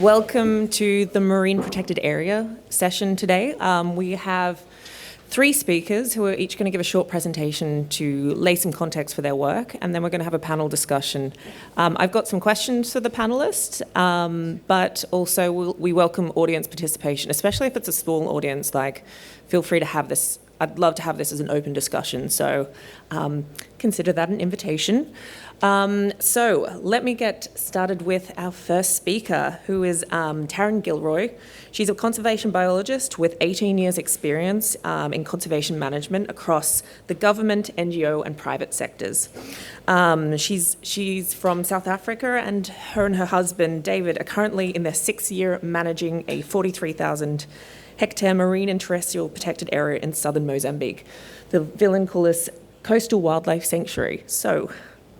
Welcome to the Marine Protected Area session today. We have three speakers who are each going to give a short presentation to lay some context for their work, and then we're going to have a panel discussion. I've got some questions for the panelists, but also we welcome audience participation, especially if it's a small audience. Feel free to have this. I'd love to have this as an open discussion, so consider that an invitation. So let me get started with our first speaker, who is Taryn Gilroy. She's a conservation biologist with 18 years experience in conservation management across the government, NGO and private sectors. She's from South Africa, and her husband, David, are currently in their 6th year managing a 43,000 hectare marine and terrestrial protected area in southern Mozambique, the Vilanculos Coastal Wildlife Sanctuary. So,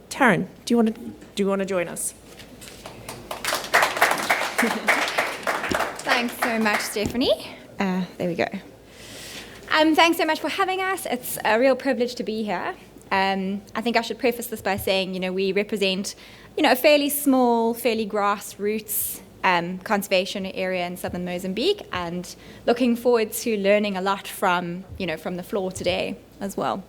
Taryn, do you want to join us? Thanks so much, Stephanie. There we go. Thanks so much for having us. It's a real privilege to be here. I think I should preface this by saying, we represent, a fairly small, fairly grassroots conservation area in southern Mozambique, and looking forward to learning a lot from the floor today as well.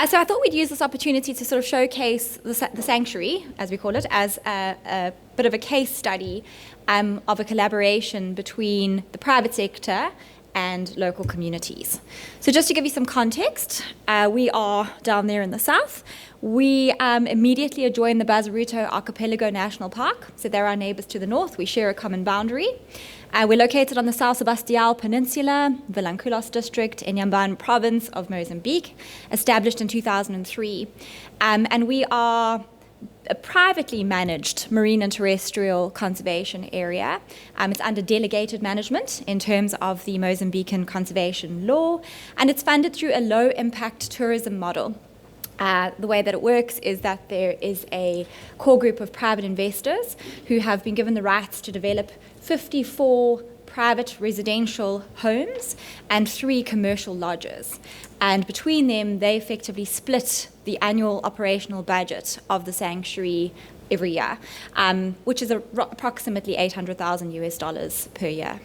So I thought we'd use this opportunity to sort of showcase the sanctuary, as we call it, as a bit of a case study of a collaboration between the private sector and local communities. So just to give you some context, we are down there in the south. We immediately adjoin the Bazaruto Archipelago National Park, so they're our neighbours to the north. We share a common boundary. We're located on the São Sebastião Peninsula, Vilanculos district in Inhambane province of Mozambique, established in 2003. And we are a privately managed marine and terrestrial conservation area. It's under delegated management in terms of the Mozambican conservation law, and it's funded through a low-impact tourism model. The way that it works is that there is a core group of private investors who have been given the rights to develop 54 private residential homes and 3 commercial lodges. And between them, they effectively split the annual operational budget of the sanctuary every year, which is approximately $800,000 per year.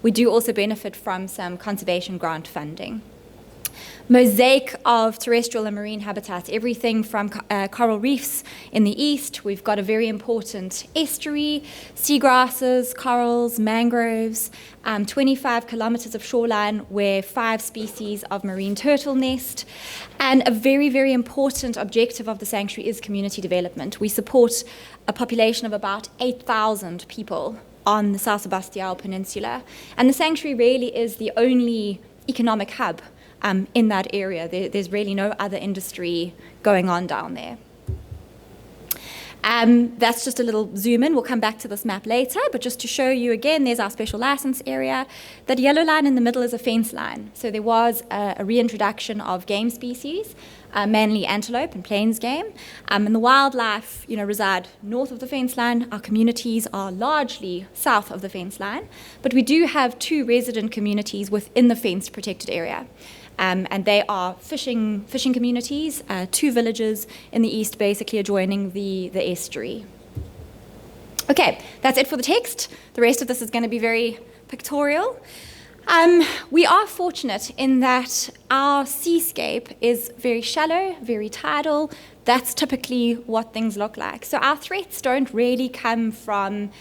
We do also benefit from some conservation grant funding. Mosaic of terrestrial and marine habitats, everything from coral reefs in the east. We've got a very important estuary, seagrasses, corals, mangroves, 25 kilometers of shoreline where 5 species of marine turtle nest. And a very, very important objective of the sanctuary is community development. We support a population of about 8,000 people on the São Sebastião Peninsula. And the sanctuary really is the only economic hub in that area. There's really no other industry going on down there. That's just a little zoom in. We'll come back to this map later, but just to show you again, there's our special license area. That yellow line in the middle is a fence line. So there was a reintroduction of game species, mainly antelope and plains game. And the wildlife, reside north of the fence line. Our communities are largely south of the fence line, but we do have 2 resident communities within the fenced protected area. And they are fishing communities, 2 villages in the east basically adjoining the estuary. Okay, that's it for the text. The rest of this is going to be very pictorial. We are fortunate in that our seascape is very shallow, very tidal. That's typically what things look like. So our threats don't really come from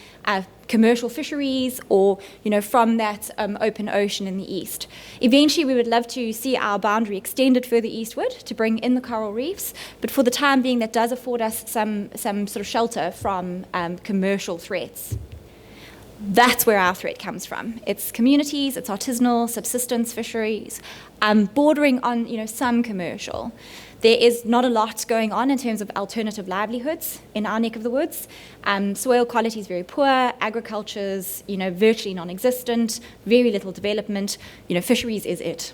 commercial fisheries or, from that open ocean in the east. Eventually, we would love to see our boundary extended further eastward to bring in the coral reefs, but for the time being, that does afford us some sort of shelter from commercial threats. That's where our threat comes from. It's communities, it's artisanal, subsistence fisheries, bordering on, some commercial. There is not a lot going on in terms of alternative livelihoods in our neck of the woods. Soil quality is very poor, agriculture's, virtually non-existent, very little development, fisheries is it.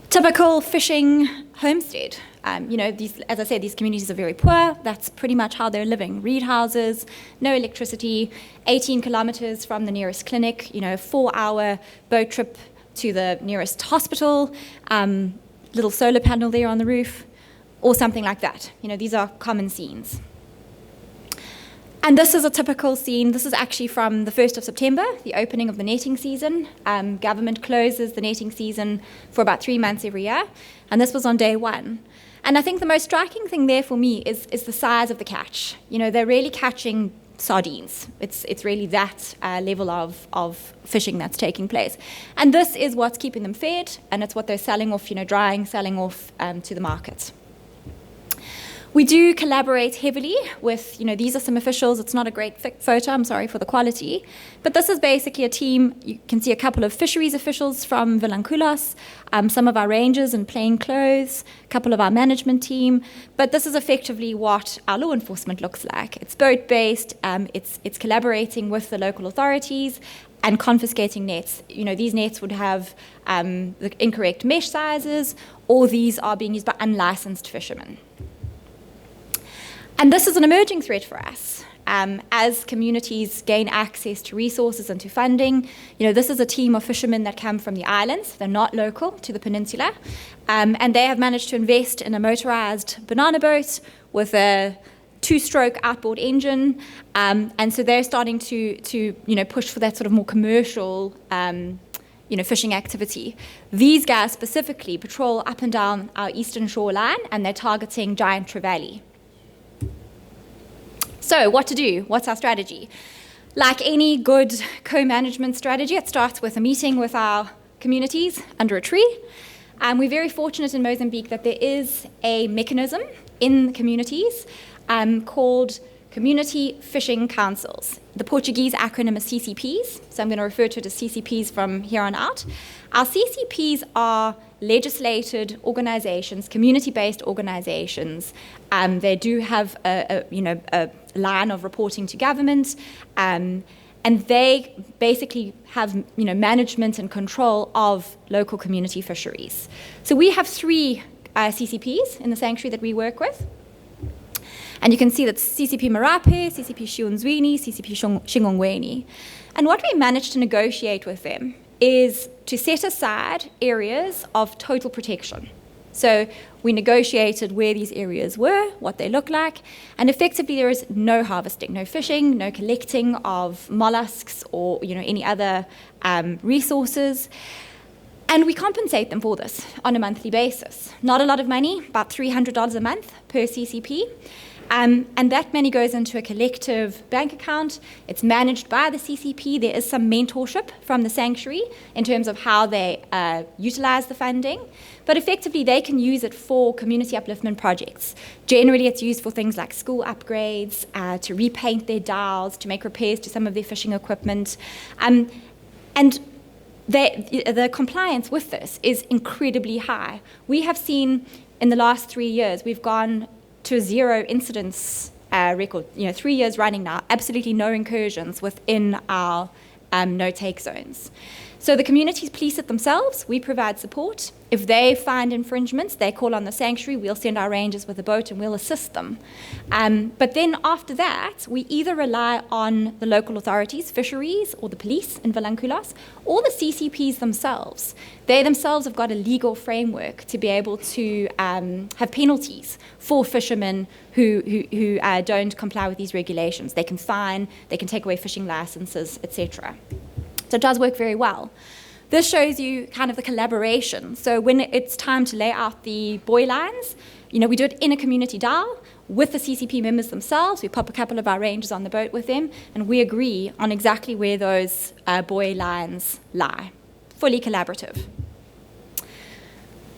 Typical fishing homestead. As I said, these communities are very poor. That's pretty much how they're living. Reed houses, no electricity, 18 kilometers from the nearest clinic, 4-hour boat trip to the nearest hospital, little solar panel there on the roof, or something like that. These are common scenes. And this is a typical scene. This is actually from the 1st of September, the opening of the netting season. Government closes the netting season for about 3 months every year. And this was on day 1. And I think the most striking thing there for me is the size of the catch. You know, they're really catching sardines. It's really that level of fishing that's taking place. And this is what's keeping them fed, and it's what they're selling off, drying, selling off to the market. We do collaborate heavily with, these are some officials. It's not a great photo, I'm sorry for the quality. But this is basically a team. You can see a couple of fisheries officials from Vilanculos, some of our rangers in plain clothes, a couple of our management team. But this is effectively what our law enforcement looks like. It's boat-based, it's collaborating with the local authorities and confiscating nets. These nets would have the incorrect mesh sizes, or these are being used by unlicensed fishermen. And this is an emerging threat for us. As communities gain access to resources and to funding, this is a team of fishermen that come from the islands. They're not local to the peninsula. And they have managed to invest in a motorized banana boat with a 2-stroke outboard engine. And so they're starting to push for that sort of more commercial fishing activity. These guys specifically patrol up and down our eastern shoreline, and they're targeting giant trevally. So what to do? What's our strategy? Like any good co-management strategy, it starts with a meeting with our communities under a tree. We're very fortunate in Mozambique that there is a mechanism in the communities called Community Fishing Councils. The Portuguese acronym is CCPs, so I'm going to refer to it as CCPs from here on out. Our CCPs are legislated organizations, community-based organizations. They do have a line of reporting to government, and they basically have management and control of local community fisheries. So we have 3 CCPs in the sanctuary that we work with. And you can see that's CCP Marape, CCP Shiunzwini, CCP Shingongweni. And what we managed to negotiate with them is to set aside areas of total protection. So we negotiated where these areas were, what they look like, and effectively there is no harvesting, no fishing, no collecting of mollusks or any other resources. And we compensate them for this on a monthly basis. Not a lot of money, about $300 a month per CCP. And that money goes into a collective bank account. It's managed by the CCP. There is some mentorship from the sanctuary in terms of how they utilize the funding. But effectively, they can use it for community upliftment projects. Generally, it's used for things like school upgrades, to repaint their dhows, to make repairs to some of their fishing equipment. And the compliance with this is incredibly high. We have seen in the last 3 years, we've gone to a 0 incidents record, 3 years running now, absolutely no incursions within our no-take zones. So the communities police it themselves. We provide support. If they find infringements, they call on the sanctuary. We'll send our rangers with a boat and we'll assist them. But then after that, we either rely on the local authorities, fisheries, or the police in Vilanculos, or the CCPs themselves. They themselves have got a legal framework to be able to have penalties for fishermen who don't comply with these regulations. They can fine, they can take away fishing licenses, etc. So it does work very well. This shows you kind of the collaboration. So when it's time to lay out the buoy lines, we do it in a community dhow with the CCP members themselves. We pop a couple of our rangers on the boat with them, and we agree on exactly where those buoy lines lie. Fully collaborative.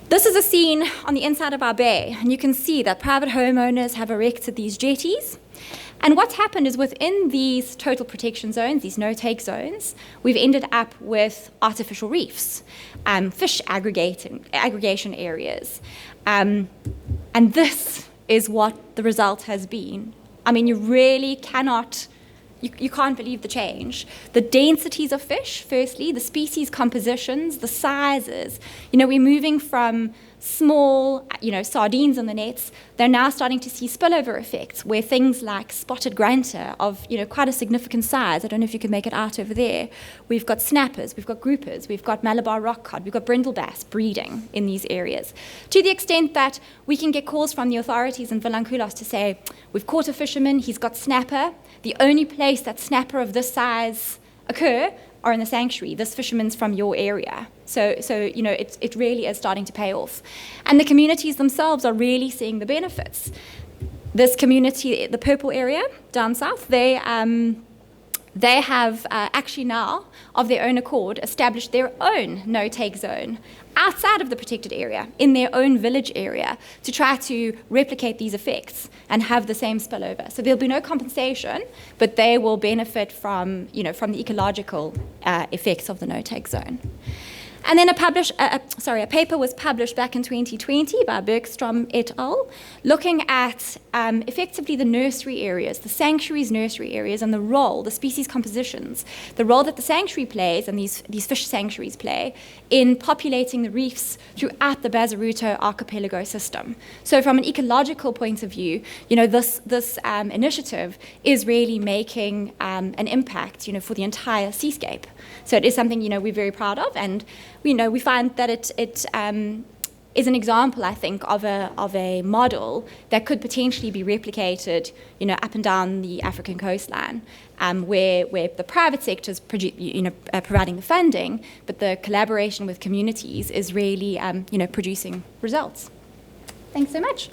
This is a scene on the inside of our bay, and you can see that private homeowners have erected these jetties. And what's happened is within these total protection zones, these no-take zones, we've ended up with artificial reefs, fish aggregation areas. And this is what the result has been. I mean, you really cannot, you can't believe the change. The densities of fish, firstly, the species compositions, the sizes. We're moving from small, sardines in the nets, they're now starting to see spillover effects where things like spotted grunter of, quite a significant size, I don't know if you can make it out over there, we've got snappers, we've got groupers, we've got Malabar rock cod, we've got brindle bass breeding in these areas. To the extent that we can get calls from the authorities in Vilanculos to say, we've caught a fisherman, he's got snapper, the only place that snapper of this size occur are in the sanctuary. This fisherman's from your area. So it really is starting to pay off. And the communities themselves are really seeing the benefits. This community, the purple area down south, they have actually now, of their own accord, established their own no-take zone outside of the protected area, in their own village area, to try to replicate these effects and have the same spillover. So there'll be no compensation, but they will benefit from the ecological effects of the no-take zone. And then a paper was published back in 2020 by Bergstrom et al., looking at effectively the nursery areas, the sanctuary's nursery areas, and the species compositions, the role that the sanctuary plays and these fish sanctuaries play in populating the reefs throughout the Bazaruto archipelago system. So from an ecological point of view, this initiative is really making an impact, for the entire seascape. So it is something, we're very proud of, and we find that it is an example, I think, of a model that could potentially be replicated, up and down the African coastline, where the private sector is providing the funding, but the collaboration with communities is really, producing results. Thanks so much.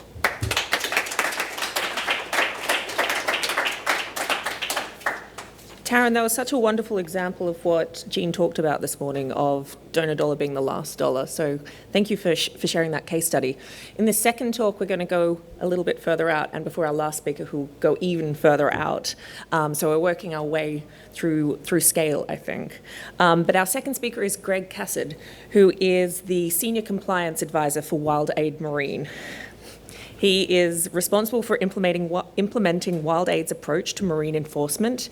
Taryn, that was such a wonderful example of what Jean talked about this morning, of donor dollar being the last dollar. So thank you for sharing that case study. In the second talk, we're going to go a little bit further out, and before our last speaker, who'll go even further out. So we're working our way through scale, I think. But our second speaker is Gregg Casad, who is the Senior Compliance Advisor for WildAid Marine. He is responsible for implementing WildAid's approach to marine enforcement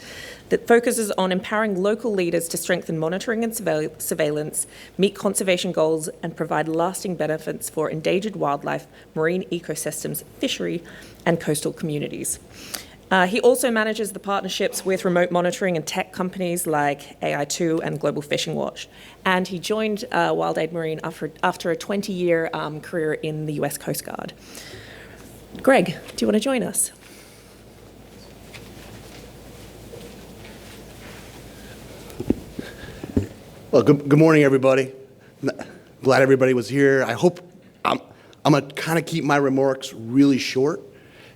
that focuses on empowering local leaders to strengthen monitoring and surveillance, meet conservation goals, and provide lasting benefits for endangered wildlife, marine ecosystems, fishery, and coastal communities. He also manages the partnerships with remote monitoring and tech companies like AI2 and Global Fishing Watch. And he joined WildAid Marine after a 20-year career in the US Coast Guard. Greg, do you want to join us? Well, good morning, everybody. Glad everybody was here. I hope I'm going to kind of keep my remarks really short,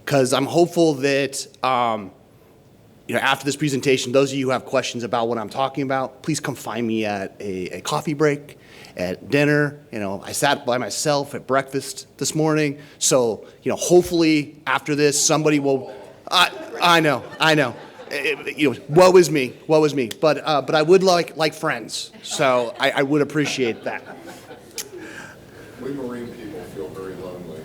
because I'm hopeful that after this presentation, those of you who have questions about what I'm talking about, please come find me at a coffee break, at dinner. I sat by myself at breakfast this morning. So, hopefully after this, somebody will, I know. Woe is me. But I would like friends. So I would appreciate that. We marine people feel very lonely.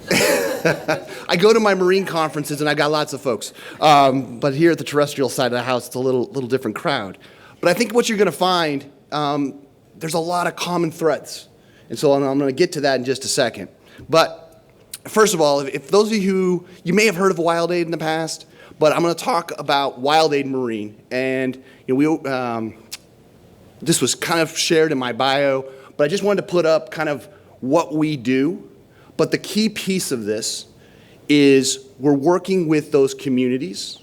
I go to my marine conferences and I got lots of folks. But here at the terrestrial side of the house, it's a little different crowd. But I think what you're going to find, there's a lot of common threads. And so I'm going to get to that in just a second. But first of all, if those of you may have heard of WildAid in the past, but I'm going to talk about WildAid Marine. And this was kind of shared in my bio, but I just wanted to put up kind of what we do. But the key piece of this is we're working with those communities,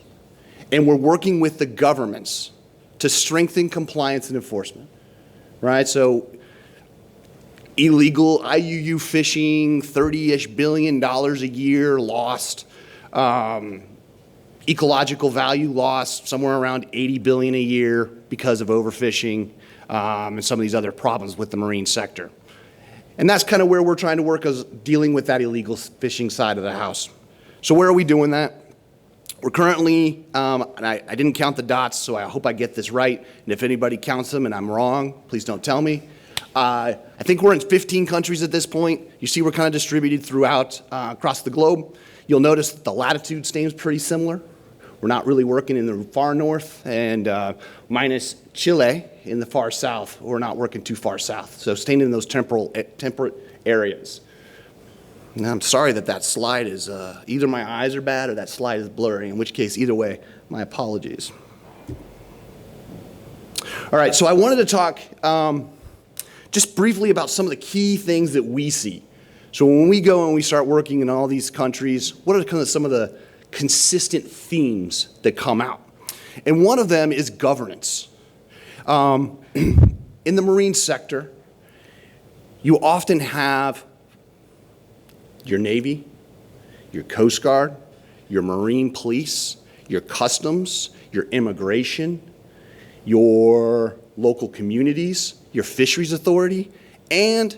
and we're working with the governments to strengthen compliance and enforcement. Right, so illegal IUU fishing, $30-ish billion a year lost, ecological value lost, somewhere around $80 billion a year because of overfishing and some of these other problems with the marine sector. And that's kind of where we're trying to work, as dealing with that illegal fishing side of the house. So where are we doing that? We're currently, and I didn't count the dots, so I hope I get this right. And if anybody counts them and I'm wrong, please don't tell me. I think we're in 15 countries at this point. You see we're kind of distributed throughout, across the globe. You'll notice that the latitude stays pretty similar. We're not really working in the far north, and minus Chile in the far south, we're not working too far south. So staying in those temperate areas. Now, I'm sorry that slide is, either my eyes are bad or that slide is blurry, in which case, either way, my apologies. All right, so I wanted to talk just briefly about some of the key things that we see. So when we go and we start working in all these countries, what are kind of some of the consistent themes that come out? And one of them is governance. In the marine sector, you often have your Navy, your Coast Guard, your Marine Police, your Customs, your Immigration, your local communities, your Fisheries Authority, and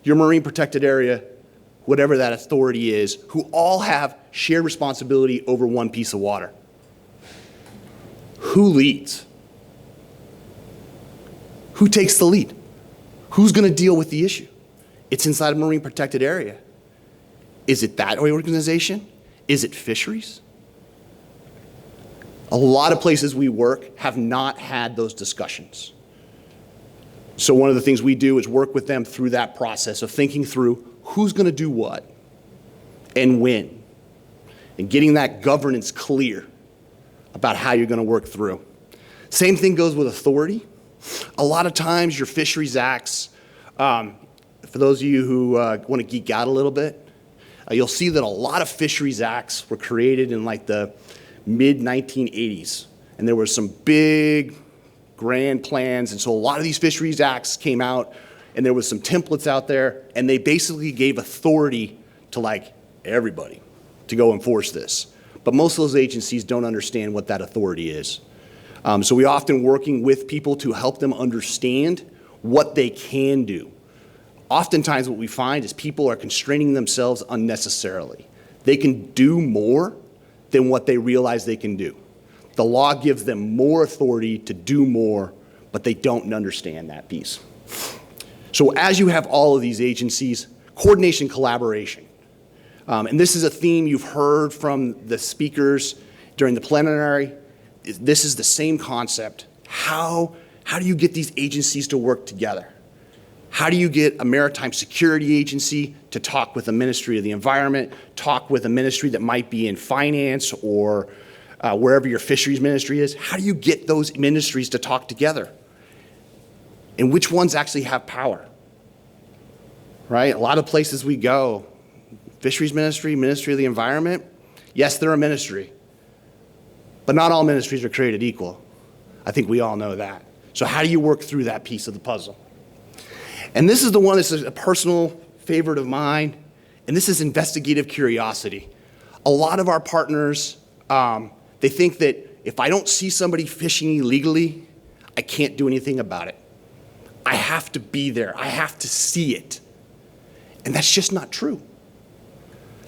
your Marine Protected Area, whatever that authority is, who all have shared responsibility over one piece of water. Who leads? Who takes the lead? Who's going to deal with the issue? It's inside a Marine Protected Area. Is it that organization? Is it fisheries? A lot of places we work have not had those discussions. So one of the things we do is work with them through that process of thinking through who's going to do what and when, and getting that governance clear about how you're going to work through. Same thing goes with authority. A lot of times your fisheries acts, for those of you who want to geek out a little bit, you'll see that a lot of fisheries acts were created in like the mid-1980s. And there were some big, grand plans. And so a lot of these fisheries acts came out, and there was some templates out there, and they basically gave authority to like everybody to go enforce this. But most of those agencies don't understand what that authority is. So we often working with people to help them understand what they can do. Oftentimes what we find is people are constraining themselves unnecessarily. They can do more than what they realize they can do. The law gives them more authority to do more, but they don't understand that piece. So as you have all of these agencies, coordination, collaboration. And this is a theme you've heard from the speakers during the plenary. This is the same concept. How do you get these agencies to work together? How do you get a maritime security agency to talk with a ministry of the environment, talk with a ministry that might be in finance or wherever your fisheries ministry is? How do you get those ministries to talk together? And which ones actually have power? Right? A lot of places we go, fisheries ministry, ministry of the environment, yes, they're a ministry. But not all ministries are created equal. I think we all know that. So how do you work through that piece of the puzzle? And this is the one that's a personal favorite of mine, and this is investigative curiosity. A lot of our partners, they think that if I don't see somebody fishing illegally, I can't do anything about it. I have to be there. I have to see it. And that's just not true.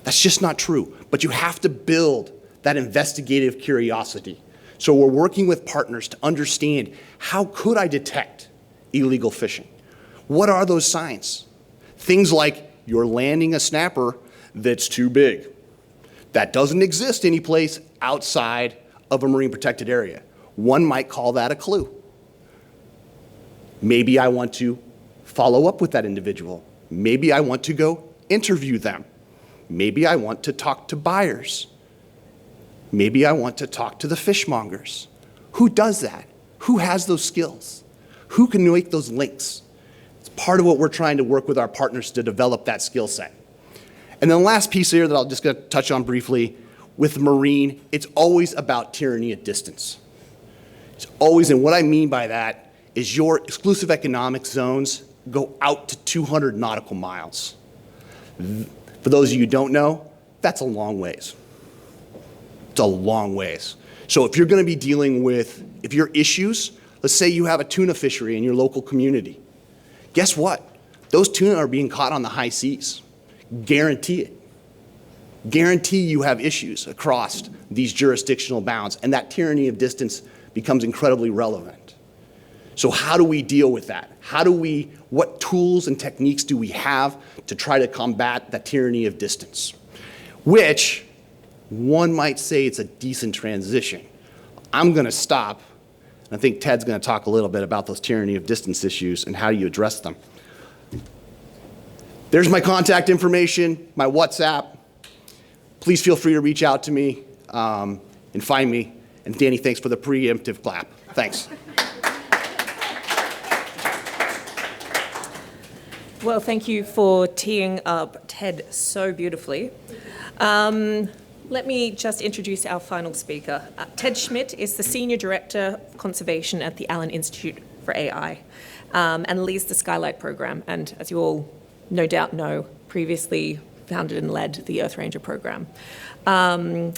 That's just not true. But you have to build that investigative curiosity. So we're working with partners to understand, how could I detect illegal fishing? What are those signs? Things like you're landing a snapper that's too big. That doesn't exist anyplace outside of a marine protected area. One might call that a clue. Maybe I want to follow up with that individual. Maybe I want to go interview them. Maybe I want to talk to buyers. Maybe I want to talk to the fishmongers. Who does that? Who has those skills? Who can make those links? It's part of what we're trying to work with our partners to develop that skill set. And then the last piece here that I'll just gonna touch on briefly, with marine, it's always about tyranny at distance. It's always, and what I mean by that is your exclusive economic zones go out to 200 nautical miles. For those of you who don't know, that's a long ways. It's a long ways. So if you're going to be dealing with, if your issues, let's say you have a tuna fishery in your local community, guess what? Those tuna are being caught on the high seas. Guarantee it. Guarantee you have issues across these jurisdictional bounds, and that tyranny of distance becomes incredibly relevant. So how do we deal with that? What tools and techniques do we have to try to combat that tyranny of distance? Which, one might say it's a decent transition. I'm going to stop, and I think Ted's going to talk a little bit about those tyranny of distance issues and how you address them. There's my contact information, my WhatsApp. Please feel free to reach out to me and find me. And Danny, thanks for the preemptive clap. Thanks. Well, thank you for teeing up Ted so beautifully. Let me just introduce our final speaker. Ted Schmitt is the Senior Director of Conservation at the Allen Institute for AI and leads the Skylight program. And as you all no doubt know, previously founded and led the EarthRanger program. The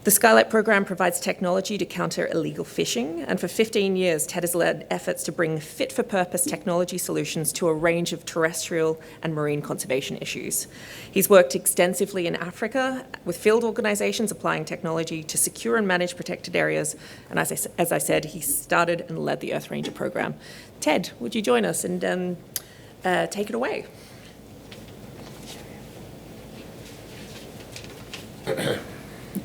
Skylight program provides technology to counter illegal fishing, and for 15 years, Ted has led efforts to bring fit-for-purpose technology solutions to a range of terrestrial and marine conservation issues. He's worked extensively in Africa with field organizations applying technology to secure and manage protected areas, and as I said, he started and led the EarthRanger program. Ted, would you join us and take it away?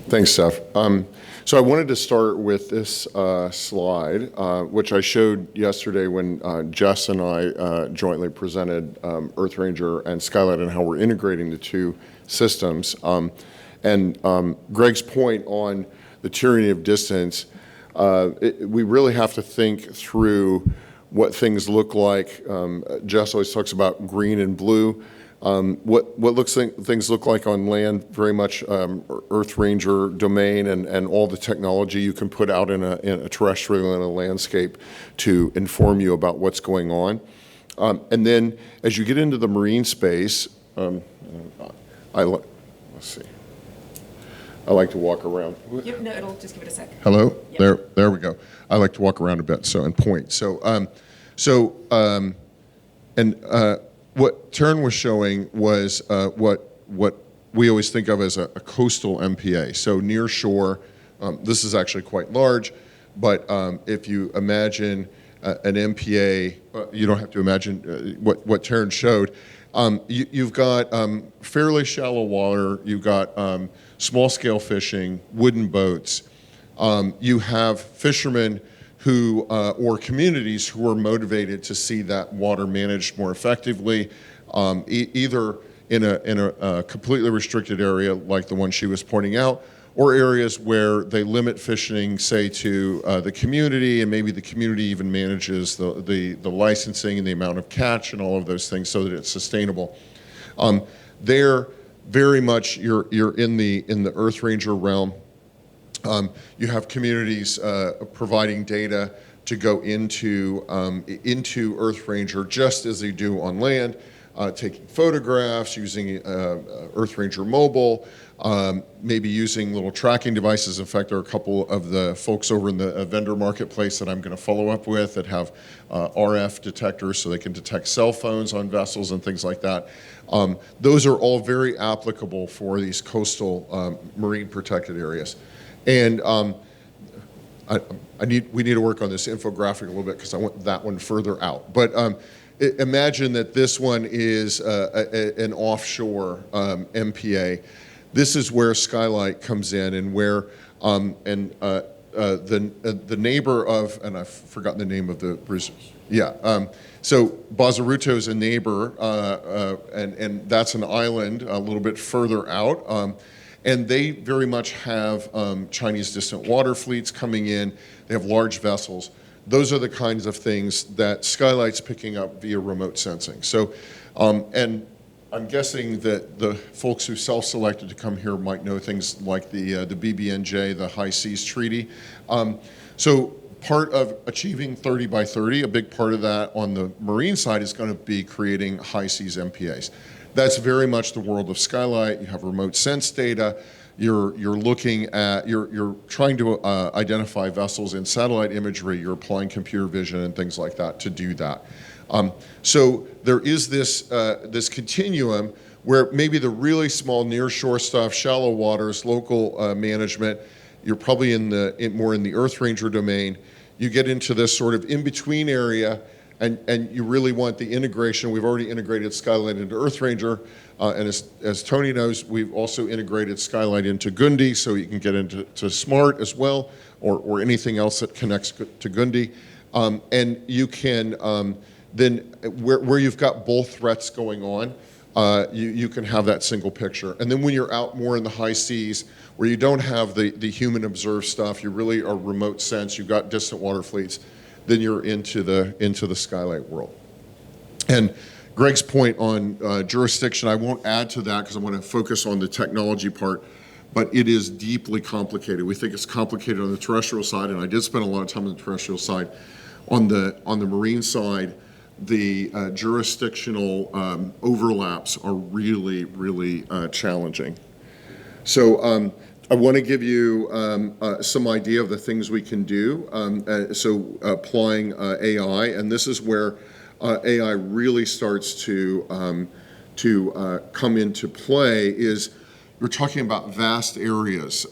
Thanks, Steph. So I wanted to start with this slide, which I showed yesterday when Jess and I jointly presented EarthRanger and Skylight and how we're integrating the two systems. Gregg's point on the tyranny of distance, we really have to think through what things look like. Jess always talks about green and blue. Things look like on land, very much EarthRanger domain and all the technology you can put out in a terrestrial and a landscape to inform you about what's going on. And then as you get into the marine space, let's see. I like to walk around. Yep, no, it'll just give it a sec. Hello? Yep. There we go. I like to walk around a bit and point. What Taryn was showing was what we always think of as a coastal MPA. So near shore, this is actually quite large, but if you imagine an MPA, you don't have to imagine what Taryn showed. You've got fairly shallow water, you've got small-scale fishing, wooden boats. You have fishermen who, or communities who are motivated to see that water managed more effectively, either in a completely restricted area like the one she was pointing out, or areas where they limit fishing, say, to the community, and maybe the community even manages the licensing and the amount of catch and all of those things so that it's sustainable. They're very much, you're in the EarthRanger realm. You have communities providing data to go into EarthRanger just as they do on land, taking photographs, using EarthRanger mobile, maybe using little tracking devices. In fact, there are a couple of the folks over in the vendor marketplace that I'm going to follow up with that have RF detectors so they can detect cell phones on vessels and things like that. Those are all very applicable for these coastal marine protected areas. And we need to work on this infographic a little bit because I want that one further out. But imagine that this one is an offshore MPA. This is where Skylight comes in, and where the neighbor of, and I've forgotten the name of the, so Bazaruto is a neighbor, and that's an island a little bit further out. And they very much have Chinese distant water fleets coming in. They have large vessels. Those are the kinds of things that Skylight's picking up via remote sensing. So, and I'm guessing that the folks who self-selected to come here might know things like the BBNJ, the High Seas Treaty. So part of achieving 30 by 30, a big part of that on the marine side is going to be creating high seas MPAs. That's very much the world of Skylight. You have remote sense data. You're looking at, you're trying to identify vessels in satellite imagery. You're applying computer vision and things like that to do that. So there is this continuum where maybe the really small nearshore stuff, shallow waters, local management, you're probably more in the EarthRanger domain. You get into this sort of in-between area, and you really want the integration. We've already integrated Skylight into EarthRanger, and as Tony knows, we've also integrated Skylight into Gundi, so you can get into Smart as well, or anything else that connects to Gundi. And you can then, where you've got both threats going on, you can have that single picture. And then when you're out more in the high seas, where you don't have the human observed stuff, you really are remote sense, you've got distant water fleets, then you're into the Skylight world. And Gregg's point on jurisdiction, I won't add to that because I want to focus on the technology part, but it is deeply complicated. We think it's complicated on the terrestrial side, and I did spend a lot of time on the terrestrial side. On the marine side, the jurisdictional overlaps are really, really challenging. So I want to give you some idea of the things we can do. So applying AI, and this is where AI really starts to come into play, is you're talking about vast areas.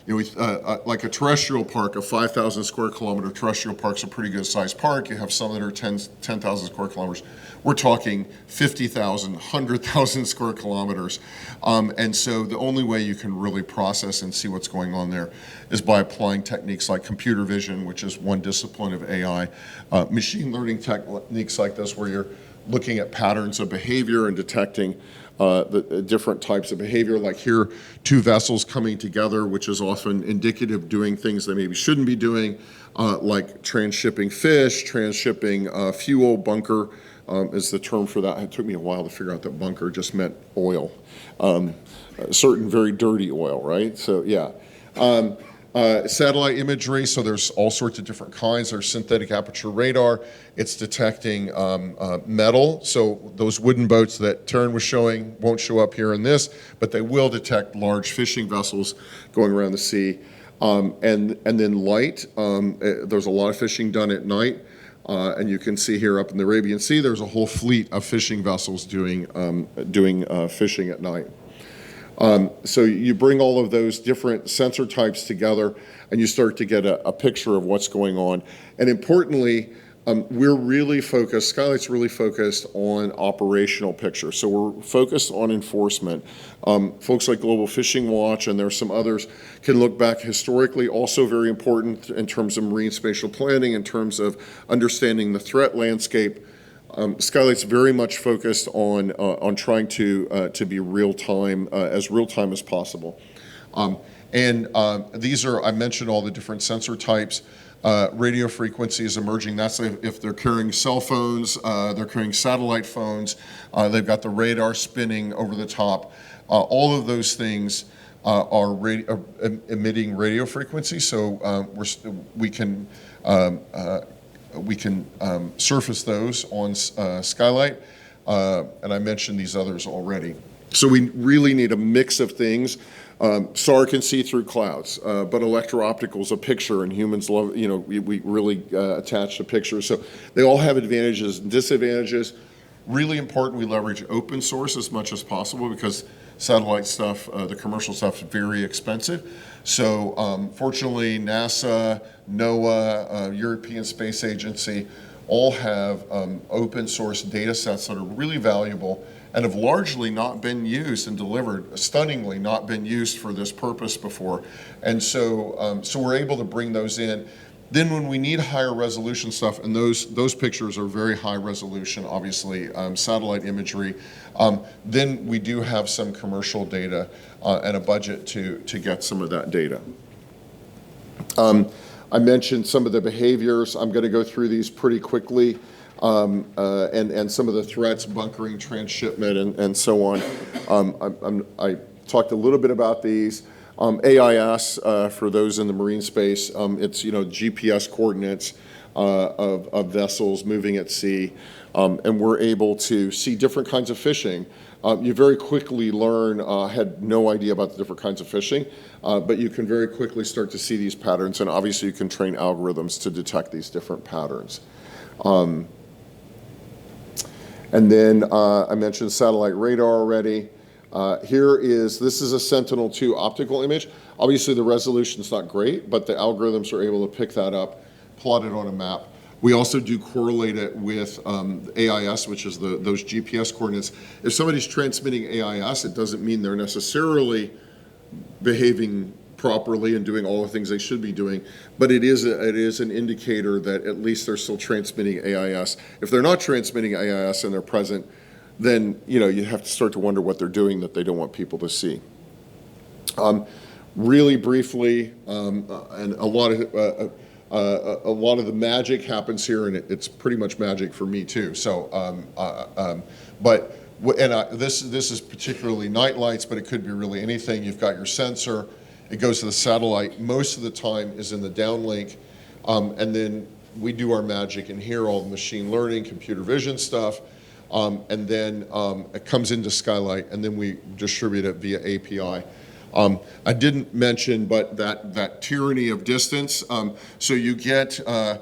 Like a terrestrial park, a 5,000 square kilometer terrestrial park's a pretty good sized park. You have some that are 10,000 square kilometers. We're talking 50,000, 100,000 square kilometers. And so the only way you can really process and see what's going on there is by applying techniques like computer vision, which is one discipline of AI, machine learning techniques like this, where you're looking at patterns of behavior and detecting the different types of behavior. Like here, two vessels coming together, which is often indicative of doing things they maybe shouldn't be doing, like transshipping fish, transshipping fuel. Bunker is the term for that. It took me a while to figure out that bunker just meant oil, certain very dirty oil, right? So yeah. Satellite imagery, so there's all sorts of different kinds. There's synthetic aperture radar. It's detecting metal. So those wooden boats that Taryn was showing won't show up here in this, but they will detect large fishing vessels going around the sea. And then light. There's a lot of fishing done at night. And you can see here up in the Arabian Sea, there's a whole fleet of fishing vessels doing fishing at night. So you bring all of those different sensor types together and you start to get a picture of what's going on. And importantly, we're really focused, Skylight's really focused on operational pictures. So we're focused on enforcement. Folks like Global Fishing Watch, and there's some others, can look back historically, also very important in terms of marine spatial planning, in terms of understanding the threat landscape. Skylight's very much focused on trying to be real-time, as real-time as possible. These are, I mentioned all the different sensor types. Radio frequency is emerging. That's if they're carrying cell phones, they're carrying satellite phones, they've got the radar spinning over the top. All of those things are emitting radio frequency, so we can surface those on Skylight, and I mentioned these others already. So we really need a mix of things. SAR can see through clouds, but electro-optical is a picture, and humans love, we really attach to pictures. So they all have advantages and disadvantages. Really important we leverage open source as much as possible, because satellite stuff, the commercial stuff, is very expensive. So fortunately, NASA, NOAA, European Space Agency, all have open source data sets that are really valuable and have largely not been used and delivered, stunningly not been used for this purpose before. And so, so we're able to bring those in. Then when we need higher resolution stuff, and those pictures are very high resolution, obviously, satellite imagery, then we do have some commercial data and a budget to get some of that data. I mentioned some of the behaviors. I'm gonna go through these pretty quickly. And some of the threats, bunkering, transshipment, and so on. I talked a little bit about these. AIS, for those in the marine space, it's GPS coordinates of vessels moving at sea, and we're able to see different kinds of fishing. You very quickly learn, had no idea about the different kinds of fishing, but you can very quickly start to see these patterns, and obviously you can train algorithms to detect these different patterns. And then I mentioned satellite radar already. This is a Sentinel-2 optical image. Obviously the resolution's not great, but the algorithms are able to pick that up, plot it on a map. We also do correlate it with AIS, which is those GPS coordinates. If somebody's transmitting AIS, it doesn't mean they're necessarily behaving properly and doing all the things they should be doing, but it is an indicator that at least they're still transmitting AIS. If they're not transmitting AIS and they're present, then you have to start to wonder what they're doing that they don't want people to see. Really briefly, and a lot of the magic happens here, and it's pretty much magic for me too. So, this is particularly night lights, but it could be really anything. You've got your sensor. It goes to the satellite. Most of the time is in the downlink, and then we do our magic in here, all the machine learning, computer vision stuff, and then it comes into Skylight, and then we distribute it via API. I didn't mention, but that tyranny of distance. So you get, smart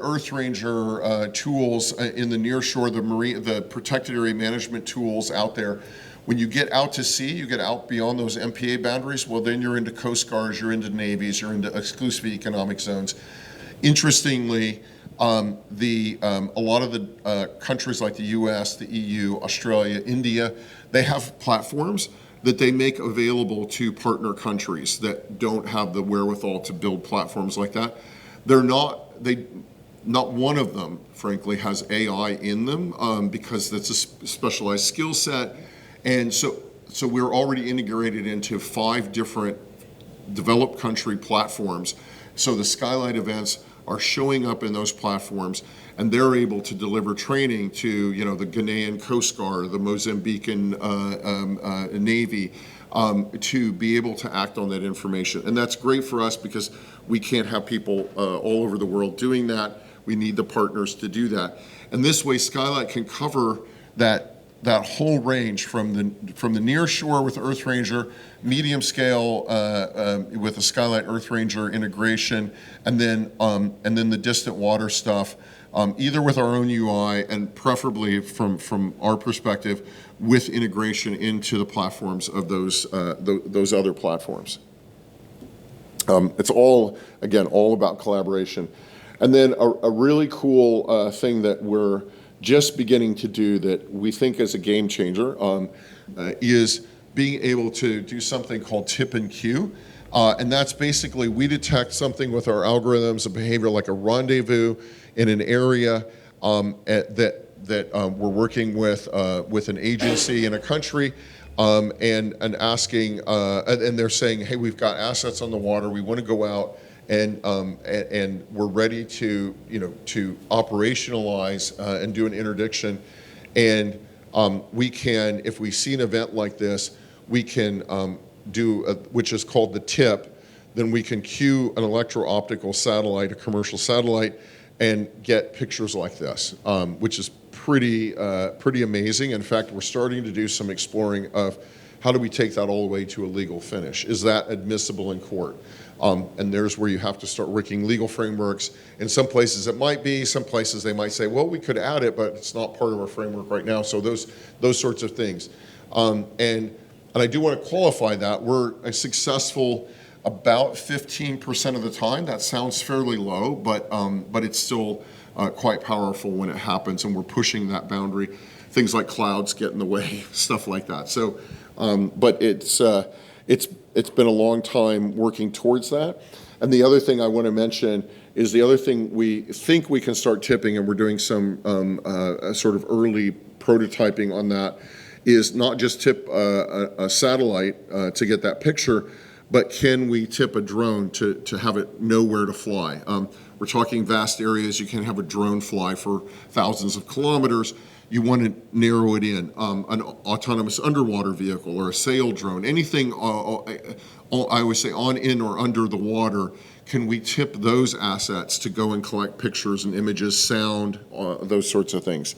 EarthRanger tools in the nearshore, the protected area management tools out there. When you get out to sea, you get out beyond those MPA boundaries. Well, then you're into Coast Guards, you're into navies, you're into exclusive economic zones. Interestingly, a lot of the countries like the U.S., the EU, Australia, India, they have platforms that they make available to partner countries that don't have the wherewithal to build platforms like that. Not one of them, frankly, has AI in them because that's a specialized skill set. And so we're already integrated into 5 different developed country platforms. So the Skylight events are showing up in those platforms, and they're able to deliver training to the Ghanaian Coast Guard, the Mozambican Navy, to be able to act on that information. And that's great for us because we can't have people all over the world doing that. We need the partners to do that. And this way, Skylight can cover that whole range from the near shore with EarthRanger, medium scale with the Skylight EarthRanger integration, and then the distant water stuff, either with our own UI and preferably from our perspective with integration into the platforms of those other platforms. It's all about collaboration. And then a really cool thing that we're just beginning to do that we think is a game changer is being able to do something called tip and cue. And that's basically we detect something with our algorithms of behavior like a rendezvous in an area that we're working with an agency in a country and asking, and they're saying, hey, we've got assets on the water, we want to go out and we're ready to operationalize and do an interdiction. And we can, if we see an event like this, we can which is called the tip, then we can cue an electro-optical satellite, a commercial satellite, and get pictures like this, which is pretty amazing. In fact, we're starting to do some exploring of how do we take that all the way to a legal finish? Is that admissible in court? And there's where you have to start working legal frameworks. In some places it might be, some places they might say, well, we could add it, but it's not part of our framework right now. So those sorts of things. And I do want to qualify that. We're successful about 15% of the time. That sounds fairly low, but it's still quite powerful when it happens, and we're pushing that boundary. Things like clouds get in the way, stuff like that. So, but it's been a long time working towards that. And the other thing I want to mention is the other thing we think we can start tipping, and we're doing some sort of early prototyping on that, is not just tip a satellite to get that picture, but can we tip a drone to have it know where to fly? We're talking vast areas. You can't have a drone fly for thousands of kilometers. You want to narrow it in. An autonomous underwater vehicle or a sail drone, anything, I always say on, in, or under the water, can we tip those assets to go and collect pictures and images, sound, those sorts of things.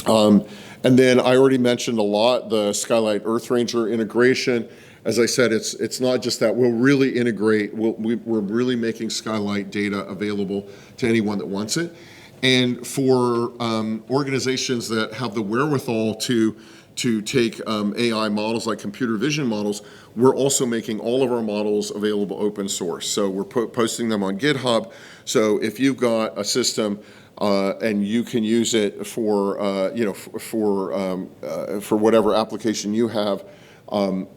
And then I already mentioned a lot the Skylight EarthRanger integration. As I said, it's not just that. We'll really integrate. We're really making Skylight data available to anyone that wants it. And for organizations that have the wherewithal to take AI models like computer vision models, we're also making all of our models available open source. So we're posting them on GitHub. So if you've got a system and you can use it for for whatever application you have,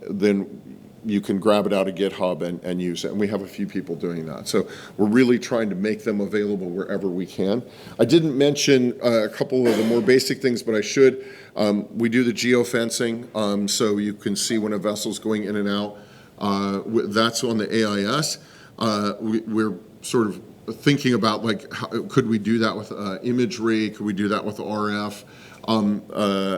then you can grab it out of GitHub and use it. And we have a few people doing that. So we're really trying to make them available wherever we can. I didn't mention a couple of the more basic things, but I should. We do the geofencing, so you can see when a vessel's going in and out. That's on the AIS. We're sort of thinking about, like, could we do that with imagery? Could we do that with RF?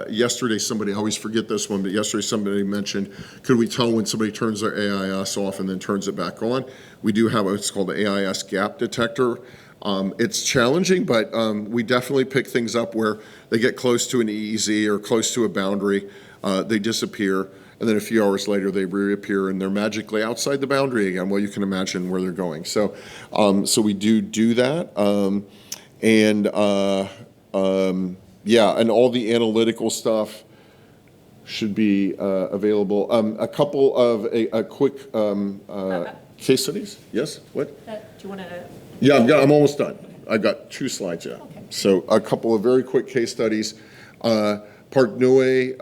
Yesterday, I always forget this one, but yesterday somebody mentioned, could we tell when somebody turns their AIS off and then turns it back on? We do have what's called the AIS gap detector. It's challenging, but we definitely pick things up where they get close to an EEZ or close to a boundary, they disappear, and then a few hours later they reappear and they're magically outside the boundary again. Well, you can imagine where they're going. So, so we do that, yeah, and all the analytical stuff should be available. A couple of a quick case studies. Yes. What? Do you want to? Yeah, I'm almost done. I've got 2 slides yet. Okay. So a couple of very quick case studies. Park Niue,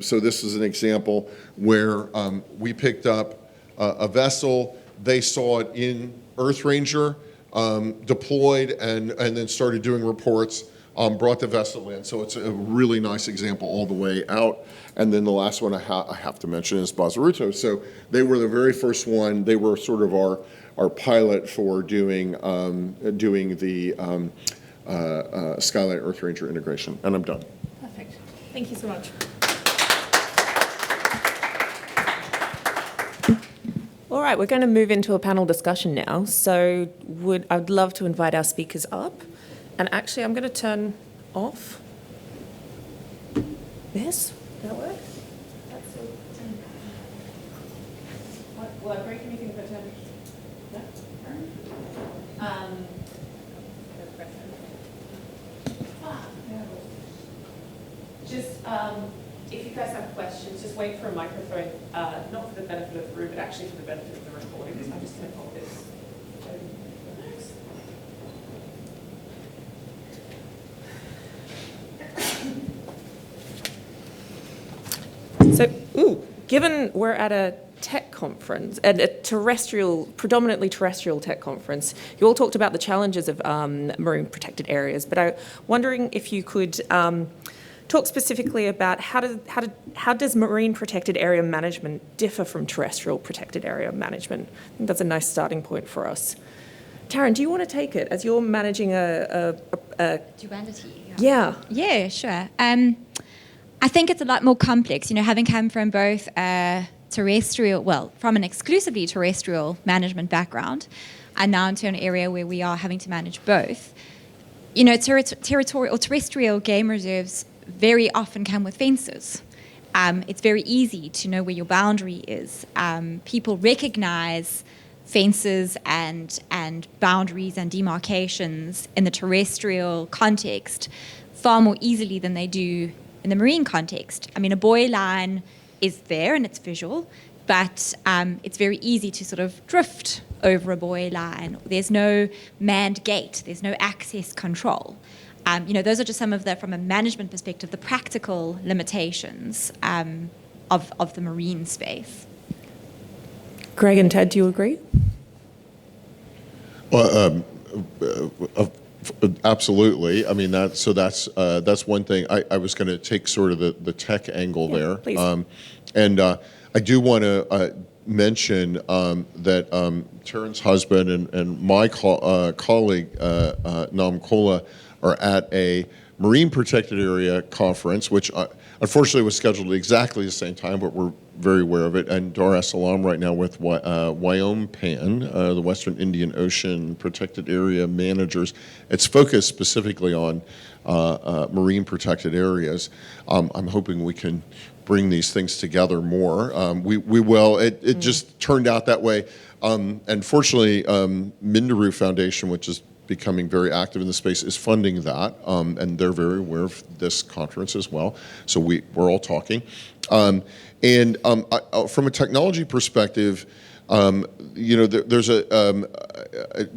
so this is an example where we picked up a vessel. They saw it in EarthRanger, deployed, and then started doing reports, brought the vessel in. So it's a really nice example all the way out. And then the last one I have to mention is Bazaruto. So they were the very first one. They were sort of our pilot for doing the Skylight EarthRanger integration. And I'm done. Perfect. Thank you so much. All right, we're going to move into a panel discussion now. So I'd love to invite our speakers up. And actually, I'm going to turn off this. That works? That's it. Will I break anything if I turn? No? Just, if you guys have questions, just wait for a microphone, not for the benefit of the room, but actually for the benefit of the recording, because I'm just going to pop this. So, given we're at a tech conference, at a predominantly terrestrial tech conference, you all talked about the challenges of marine protected areas, but I'm wondering if you could talk specifically about how does marine protected area management differ from terrestrial protected area management? I think that's a nice starting point for us. Taryn, do you want to take it as you're managing a Duality. Yeah. Yeah, sure. I think it's a lot more complex, having come from both from an exclusively terrestrial management background and now into an area where we are having to manage both. Territorial or terrestrial game reserves very often come with fences. It's very easy to know where your boundary is. People recognize fences and boundaries and demarcations in the terrestrial context far more easily than they do in the marine context. I mean, a buoy line is there and it's visual, but it's very easy to sort of drift over a buoy line. There's no manned gate. There's no access control. Those are just some of from a management perspective, the practical limitations of the marine space. Gregg and Ted, do you agree? Well, absolutely. I mean, that's one thing. I was going to take sort of the tech angle there. Please. I do want to mention that Taryn's husband and my colleague, Nam Kola, are at a Marine Protected Area conference, which unfortunately was scheduled at exactly the same time, but we're very aware of it. And Dar es Salaam right now with WIOMPAN, the Western Indian Ocean Protected Area Managers. It's focused specifically on marine protected areas. I'm hoping we can bring these things together more. We will. It just turned out that way. And fortunately, Mindaru Foundation, which is becoming very active in the space, is funding that, and they're very aware of this conference as well. So we're all talking. From a technology perspective, there's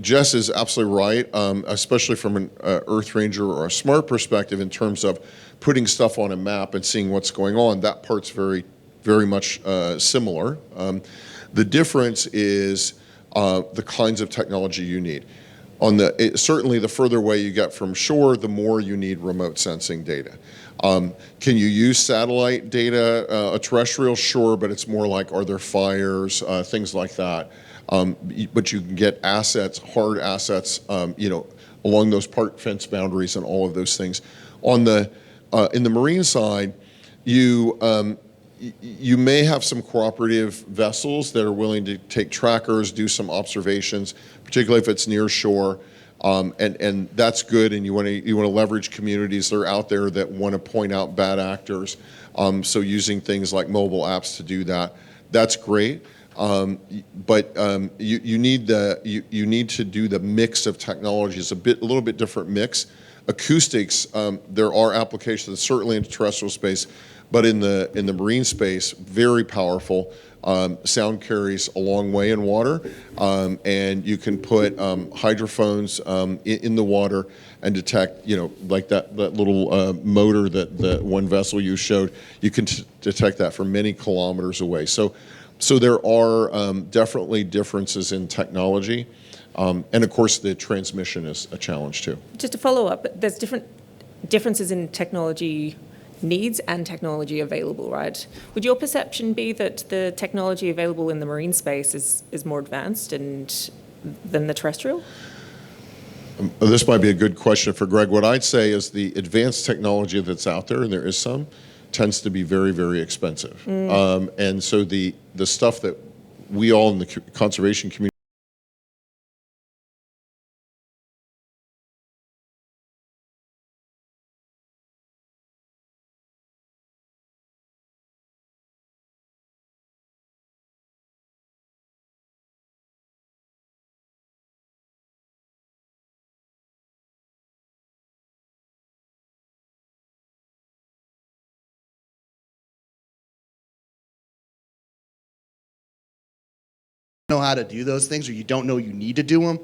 Jess is absolutely right, especially from an EarthRanger or a smart perspective in terms of putting stuff on a map and seeing what's going on. That part's very very much similar. The difference is the kinds of technology you need. Certainly the further away you get from shore, the more you need remote sensing data. Can you use satellite data, a terrestrial? Sure, but it's more like, are there fires, things like that. But you can get assets, hard assets, along those park fence boundaries and all of those things. In the marine side, you may have some cooperative vessels that are willing to take trackers, do some observations, particularly if it's near shore, and that's good. And you want to leverage communities that are out there that want to point out bad actors. So using things like mobile apps to do that, that's great. But you need to do the mix of technologies, a little bit different mix. Acoustics, there are applications certainly in terrestrial space, but in the marine space, very powerful. Sound carries a long way in water, and you can put hydrophones in the water and detect, like that little motor that one vessel you showed. You can detect that from many kilometers away. So there are definitely differences in technology, and of course the transmission is a challenge too. Just to follow up, there's differences in technology needs and technology available, right? Would your perception be that the technology available in the marine space is more advanced than the terrestrial? This might be a good question for Greg. What I'd say is the advanced technology that's out there, and there is some, tends to be very, very expensive. And so the stuff that we all in the conservation community know how to do those things, or you don't know you need to do them,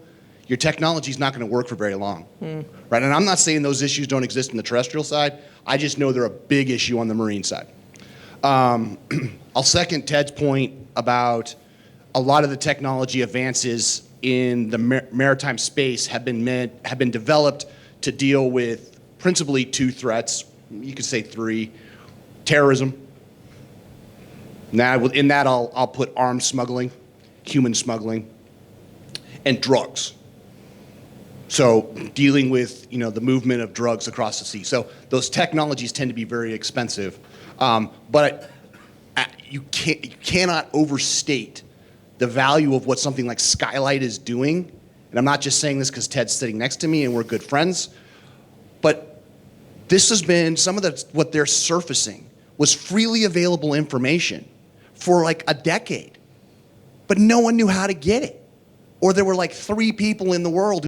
your technology is not going to work for very long, right? And I'm not saying those issues don't exist in the terrestrial side. I just know they're a big issue on the marine side. I'll second Ted's point about a lot of the technology advances in the maritime space have been developed to deal with principally two threats. You could say three: terrorism. Now, in that, I'll put arms smuggling, human smuggling, and drugs. So dealing with the movement of drugs across the sea. So those technologies tend to be very expensive, but you cannot overstate the value of what something like Skylight is doing. And I'm not just saying this because Ted's sitting next to me and we're good friends, but this has been some of what they're surfacing was freely available information for like a decade. But no one knew how to get it. Or there were like 3 people in the world.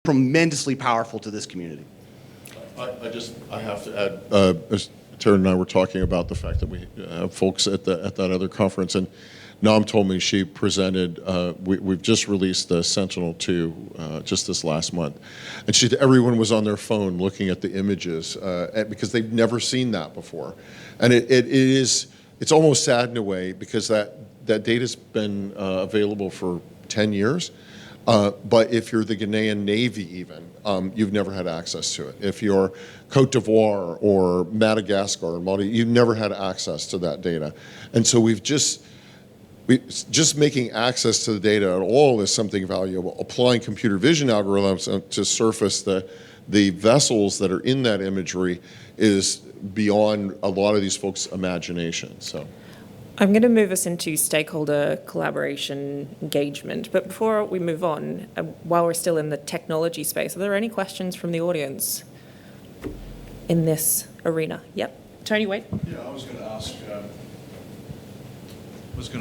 Tremendously powerful to this community. I have to add, Taryn and I were talking about the fact that we have folks at that other conference, and Nam told me she presented, we've just released the Sentinel-2 just this last month, and everyone was on their phone looking at the images because they've never seen that before. And it's almost sad in a way because that data's been available for 10 years. But if you're the Ghanaian Navy even, you've never had access to it. If you're Cote d'Ivoire or Madagascar or Malta, you've never had access to that data. And so just making access to the data at all is something valuable. Applying computer vision algorithms to surface the vessels that are in that imagery is beyond a lot of these folks' imagination. So. I'm going to move us into stakeholder collaboration engagement. But before we move on, while we're still in the technology space, are there any questions from the audience in this arena? Yep. Tony, wait. Yeah, I was going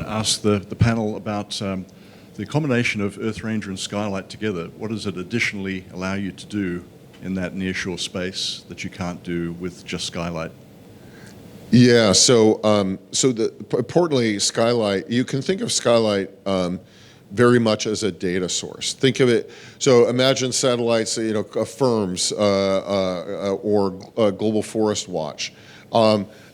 to ask the panel about the combination of EarthRanger and Skylight together. What does it additionally allow you to do in that nearshore space that you can't do with just Skylight? Yeah, so importantly, Skylight, you can think of Skylight very much as a data source. Think of it, so imagine satellites, firms or Global Forest Watch.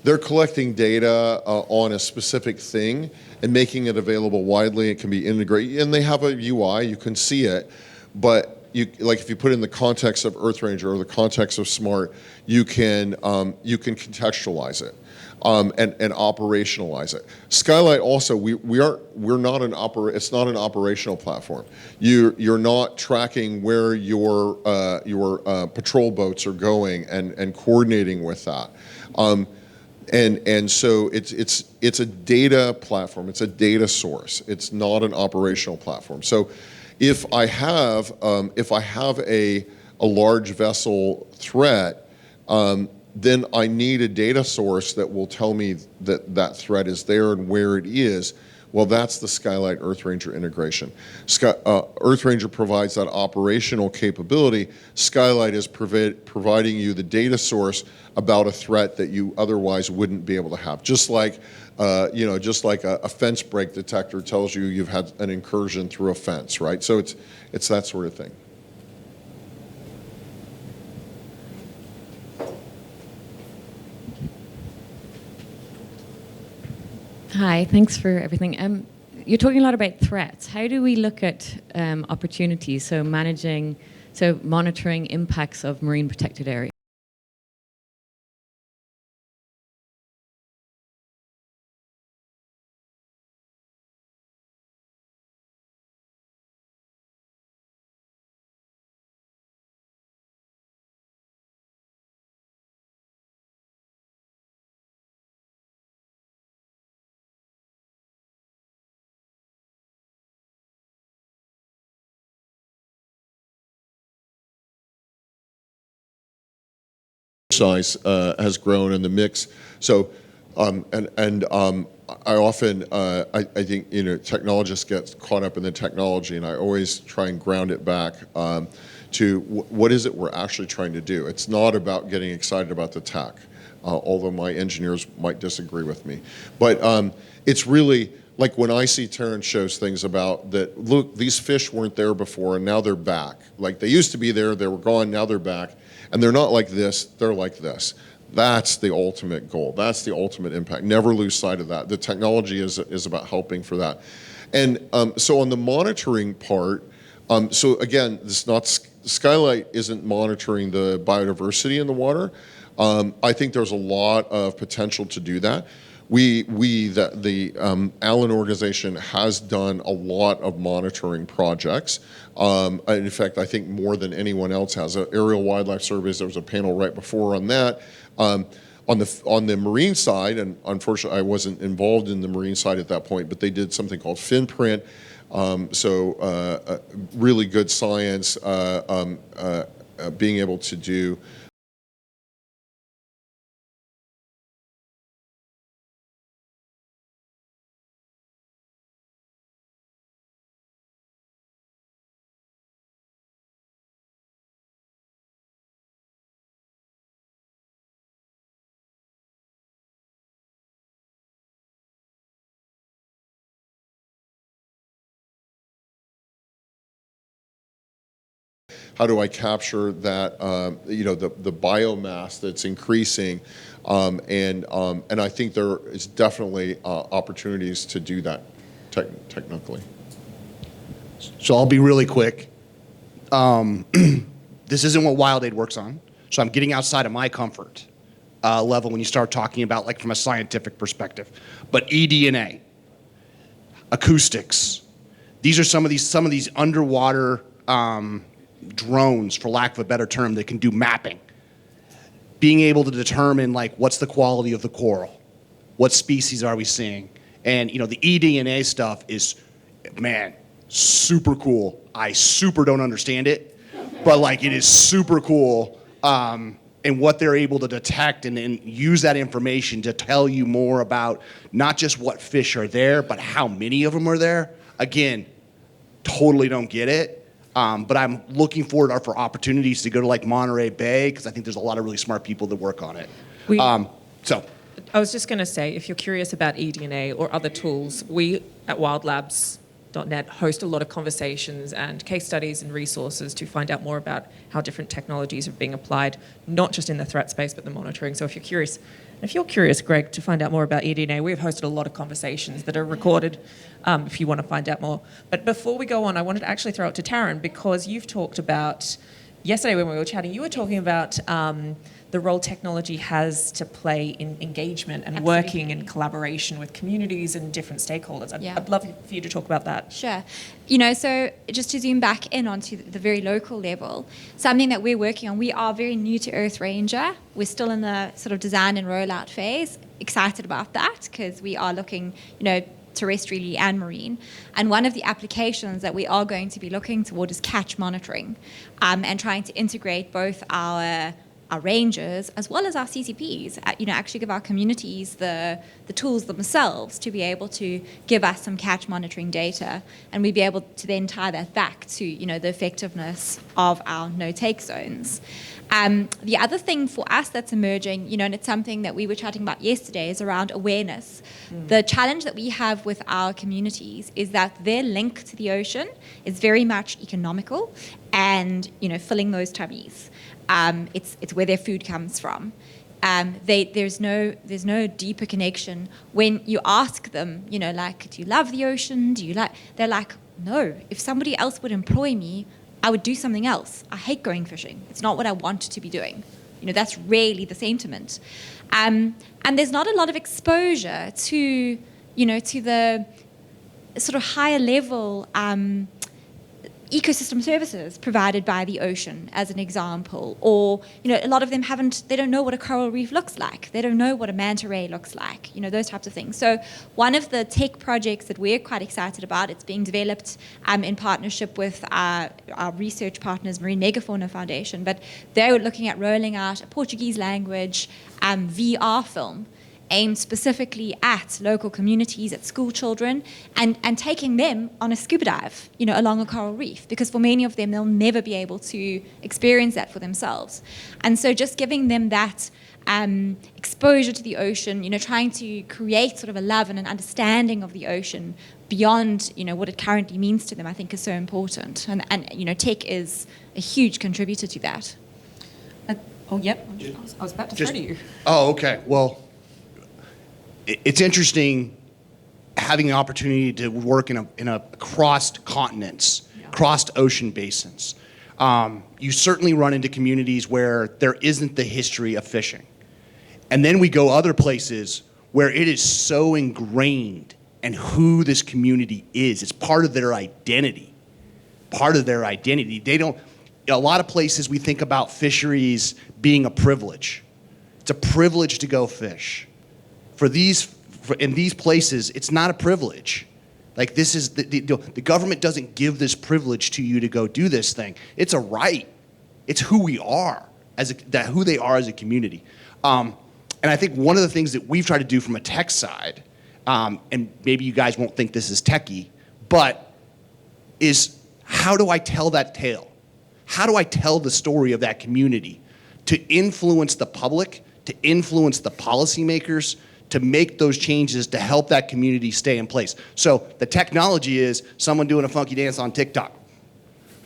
They're collecting data on a specific thing and making it available widely. It can be integrated, and they have a UI, you can see it, but if you put it in the context of EarthRanger or the context of SMART, you can contextualize it. And operationalize it. Skylight also, we're not it's not an operational platform. You're not tracking where your patrol boats are going and coordinating with that. And so it's a data platform. It's a data source. It's not an operational platform. So if I have a large vessel threat, then I need a data source that will tell me that that threat is there and where it is. Well, that's the Skylight EarthRanger integration. EarthRanger provides that operational capability. Skylight is providing you the data source about a threat that you otherwise wouldn't be able to have. Just like a fence break detector tells you you've had an incursion through a fence, right? So it's that sort of thing. Hi, thanks for everything. You're talking a lot about threats. How do we look at opportunities, so monitoring impacts of marine protected areas? Size has grown in the mix. So, I often, I think, technologists get caught up in the technology, and I always try and ground it back to what is it we're actually trying to do. It's not about getting excited about the tech, although my engineers might disagree with me. But it's really, like when I see Taryn shows things about that, look, these fish weren't there before and now they're back. Like they used to be there, they were gone, now they're back. And they're not like this, they're like this. That's the ultimate goal. That's the ultimate impact. Never lose sight of that. The technology is about helping for that. And so on the monitoring part, so again, Skylight isn't monitoring the biodiversity in the water. I think there's a lot of potential to do that. The Allen organization has done a lot of monitoring projects. In fact, I think more than anyone else has. Aerial wildlife surveys, there was a panel right before on that. On the marine side, and unfortunately I wasn't involved in the marine side at that point, but they did something called FinPrint. Really good science, being able to do how do I capture that, the biomass that's increasing, and I think there is definitely opportunities to do that technically. So I'll be really quick. This isn't what WildAid works on, so I'm getting outside of my comfort level when you start talking about like from a scientific perspective. But eDNA, acoustics, these are some of these underwater drones, for lack of a better term, that can do mapping. Being able to determine like what's the quality of the coral, what species are we seeing, and the eDNA stuff is, man, super cool. I super don't understand it, but like it is super cool. And what they're able to detect and use that information to tell you more about not just what fish are there, but how many of them are there. Again, totally don't get it. But I'm looking forward for opportunities to go to like Monterey Bay, because I think there's a lot of really smart people that work on it. So. I was just going to say, if you're curious about eDNA or other tools, we at wildlabs.net host a lot of conversations and case studies and resources to find out more about how different technologies are being applied, not just in the threat space, but the monitoring. So if you're curious, Greg, to find out more about eDNA, we've hosted a lot of conversations that are recorded if you want to find out more. But before we go on, I wanted to actually throw it to Taryn, because you've talked about, yesterday when we were chatting, you were talking about the role technology has to play in engagement and Absolutely. working in collaboration with communities and different stakeholders. Yeah. I'd love for you to talk about that. Sure. So just to zoom back in onto the very local level, something that we're working on, we are very new to EarthRanger. We're still in the sort of design and rollout phase. Excited about that, because we are looking, terrestrially and marine. And one of the applications that we are going to be looking toward is catch monitoring, and trying to integrate both our rangers as well as our CCPs, actually give our communities the tools themselves to be able to give us some catch monitoring data, and we'd be able to then tie that back to, the effectiveness of our no-take zones. The other thing for us that's emerging, and it's something that we were chatting about yesterday, is around awareness. The challenge that we have with our communities is that their link to the ocean is very much economical and, filling those tummies. It's where their food comes from. There's no deeper connection. When you ask them, do you love the ocean? They're like, no. If somebody else would employ me, I would do something else. I hate going fishing. It's not what I want to be doing. That's really the sentiment. And there's not a lot of exposure to the sort of higher level ecosystem services provided by the ocean, as an example. Or, a lot of them they don't know what a coral reef looks like. They don't know what a manta ray looks like, those types of things. So one of the tech projects that we're quite excited about, it's being developed in partnership with our research partners, Marine Megafauna Foundation, but they're looking at rolling out a Portuguese language VR film aimed specifically at local communities, at school children, and taking them on a scuba dive, along a coral reef, because for many of them, they'll never be able to experience that for themselves. And so just giving them that exposure to the ocean, trying to create sort of a love and an understanding of the ocean beyond, what it currently means to them, I think is so important. And tech is a huge contributor to that. Yep. I was about to throw to you. Oh, okay. Well, it's interesting having the opportunity to work in a crossed continents, crossed ocean basins. You certainly run into communities where there isn't the history of fishing. And then we go other places where it is so ingrained in who this community is. It's part of their identity. A lot of places we think about fisheries being a privilege. It's a privilege to go fish. In these places, it's not a privilege. Like, this is the government doesn't give this privilege to you to go do this thing. It's a right. It's who we are who they are as a community. And I think one of the things that we've tried to do from a tech side, and maybe you guys won't think this is techie, but is how do I tell that tale? How do I tell the story of that community to influence the public, to influence the policymakers, to make those changes to help that community stay in place? So the technology is someone doing a funky dance on TikTok,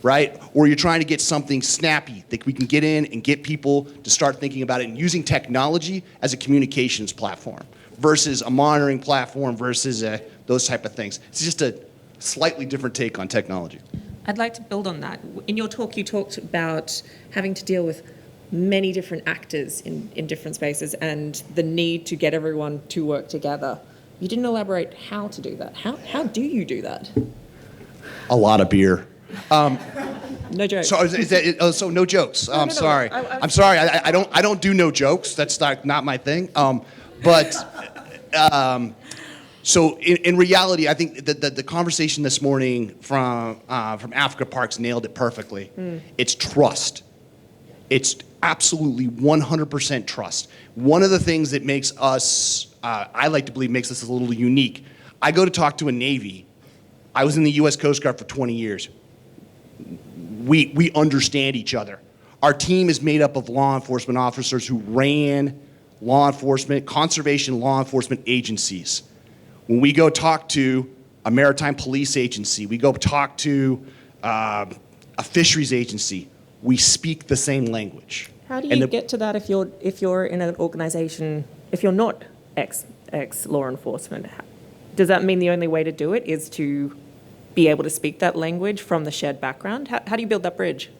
right? Or you're trying to get something snappy that we can get in and get people to start thinking about it and using technology as a communications platform versus a monitoring platform versus those type of things. It's just a slightly different take on technology. I'd like to build on that. In your talk, you talked about having to deal with many different actors in different spaces and the need to get everyone to work together. You didn't elaborate how to do that. How do you do that? A lot of beer. No jokes. So no jokes. I'm sorry. I'm sorry. I don't do no jokes. That's not my thing. So in reality, I think the conversation this morning from Africa Parks nailed it perfectly. It's trust. It's absolutely 100% trust. One of the things that makes us, I like to believe, makes us a little unique. I go to talk to a Navy. I was in the U.S. Coast Guard for 20 years. We understand each other. Our team is made up of law enforcement officers who ran conservation law enforcement agencies. When we go talk to a maritime police agency, we go talk to a fisheries agency, we speak the same language. How do you get to that if you're in an organization, if you're not ex law enforcement? Does that mean the only way to do it is to be able to speak that language from the shared background? How do you build that bridge?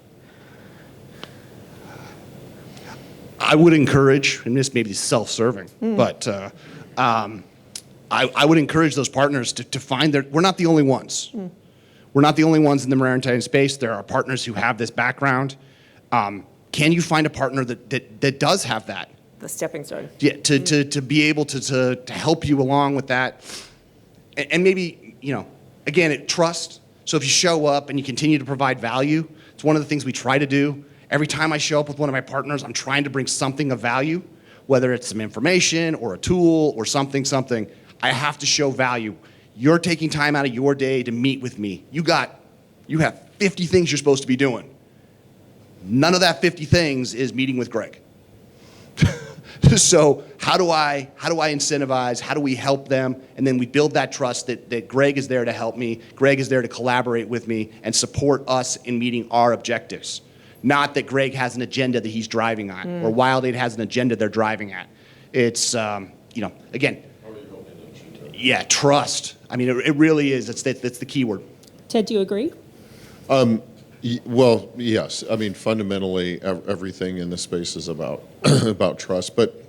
I would encourage, and this may be self-serving, but I would encourage those partners to find we're not the only ones. We're not the only ones in the maritime space. There are partners who have this background. Can you find a partner that does have that? The stepping stone. Yeah, to be able to help you along with that. And maybe, again, trust. So if you show up and you continue to provide value, it's one of the things we try to do. Every time I show up with one of my partners, I'm trying to bring something of value, whether it's some information or a tool or something. I have to show value. You're taking time out of your day to meet with me. You have 50 things you're supposed to be doing. None of that 50 things is meeting with Gregg. So how do I incentivize? How do we help them? And then we build that trust that Gregg is there to help me. Gregg is there to collaborate with me and support us in meeting our objectives. Not that Gregg has an agenda that he's driving on, or WildAid has an agenda they're driving at. It's, again, yeah, trust. I mean, it really is. That's the key word. Ted, do you agree? Well, yes. I mean, fundamentally, everything in this space is about about trust. But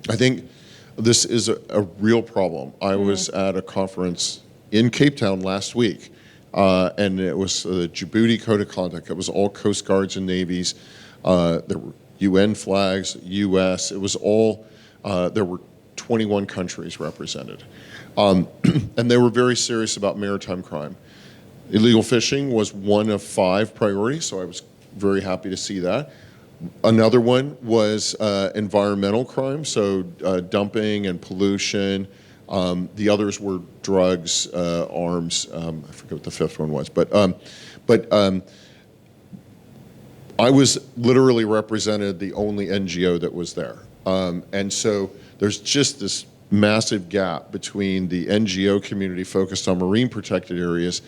I think this is a real problem. I was at a conference in Cape Town last week, and it was the Djibouti Code of Conduct. It was all Coast Guards and Navies. There were UN flags, U.S. It was all, there were 21 countries represented. And they were very serious about maritime crime. Illegal fishing was one of 5 priorities, so I was very happy to see that. Another one was environmental crime, so dumping and pollution. The others were drugs, arms. I forget what the 5th one was, but I was literally represented the only NGO that was there, and so there's just this massive gap between the NGO community focused on marine protected areas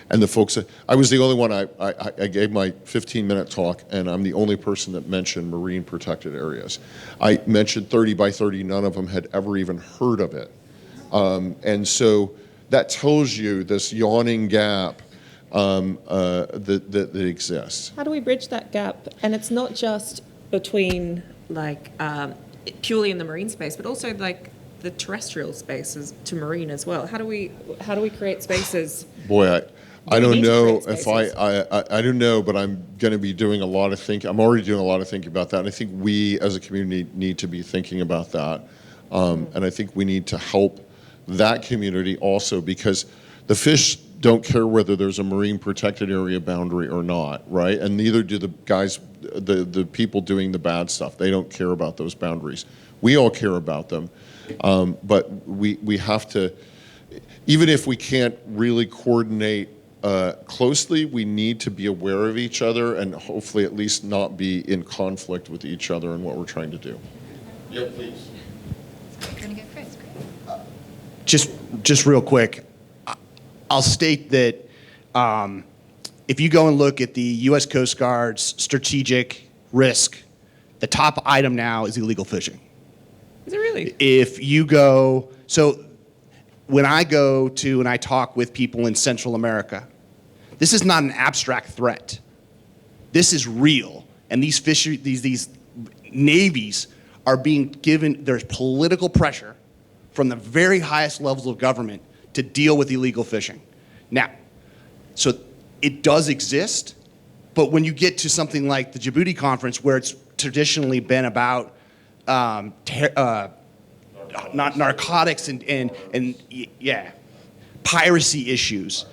and the folks that, I was the only one, I gave my 15-minute talk, and I'm the only person that mentioned marine protected areas. I mentioned 30 by 30, none of them had ever even heard of it. And so that tells you this yawning gap that exists. How do we bridge that gap? And it's not just between purely in the marine space, but also the terrestrial spaces to marine as well. How do we create spaces? Boy, I don't know if I don't know, but I'm going to be doing a lot of thinking. I'm already doing a lot of thinking about that. And I think we as a community need to be thinking about that. And I think we need to help that community also, because the fish don't care whether there's a marine protected area boundary or not, right? And neither do the guys, the people doing the bad stuff. They don't care about those boundaries. We all care about them. But we have to, even if we can't really coordinate closely, we need to be aware of each other and hopefully at least not be in conflict with each other in what we're trying to do. Yeah, please. Going to go first, Greg? Just real quick, I'll state that if you go and look at the U.S. Coast Guard's strategic risk, the top item now is illegal fishing. Is it really? If you go, so when I go to and I talk with people in Central America, this is not an abstract threat. This is real. And these navies are being given, there's political pressure from the very highest levels of government to deal with illegal fishing. Now, so it does exist, but when you get to something like the Djibouti conference, where it's traditionally been about narcotics and piracy issues,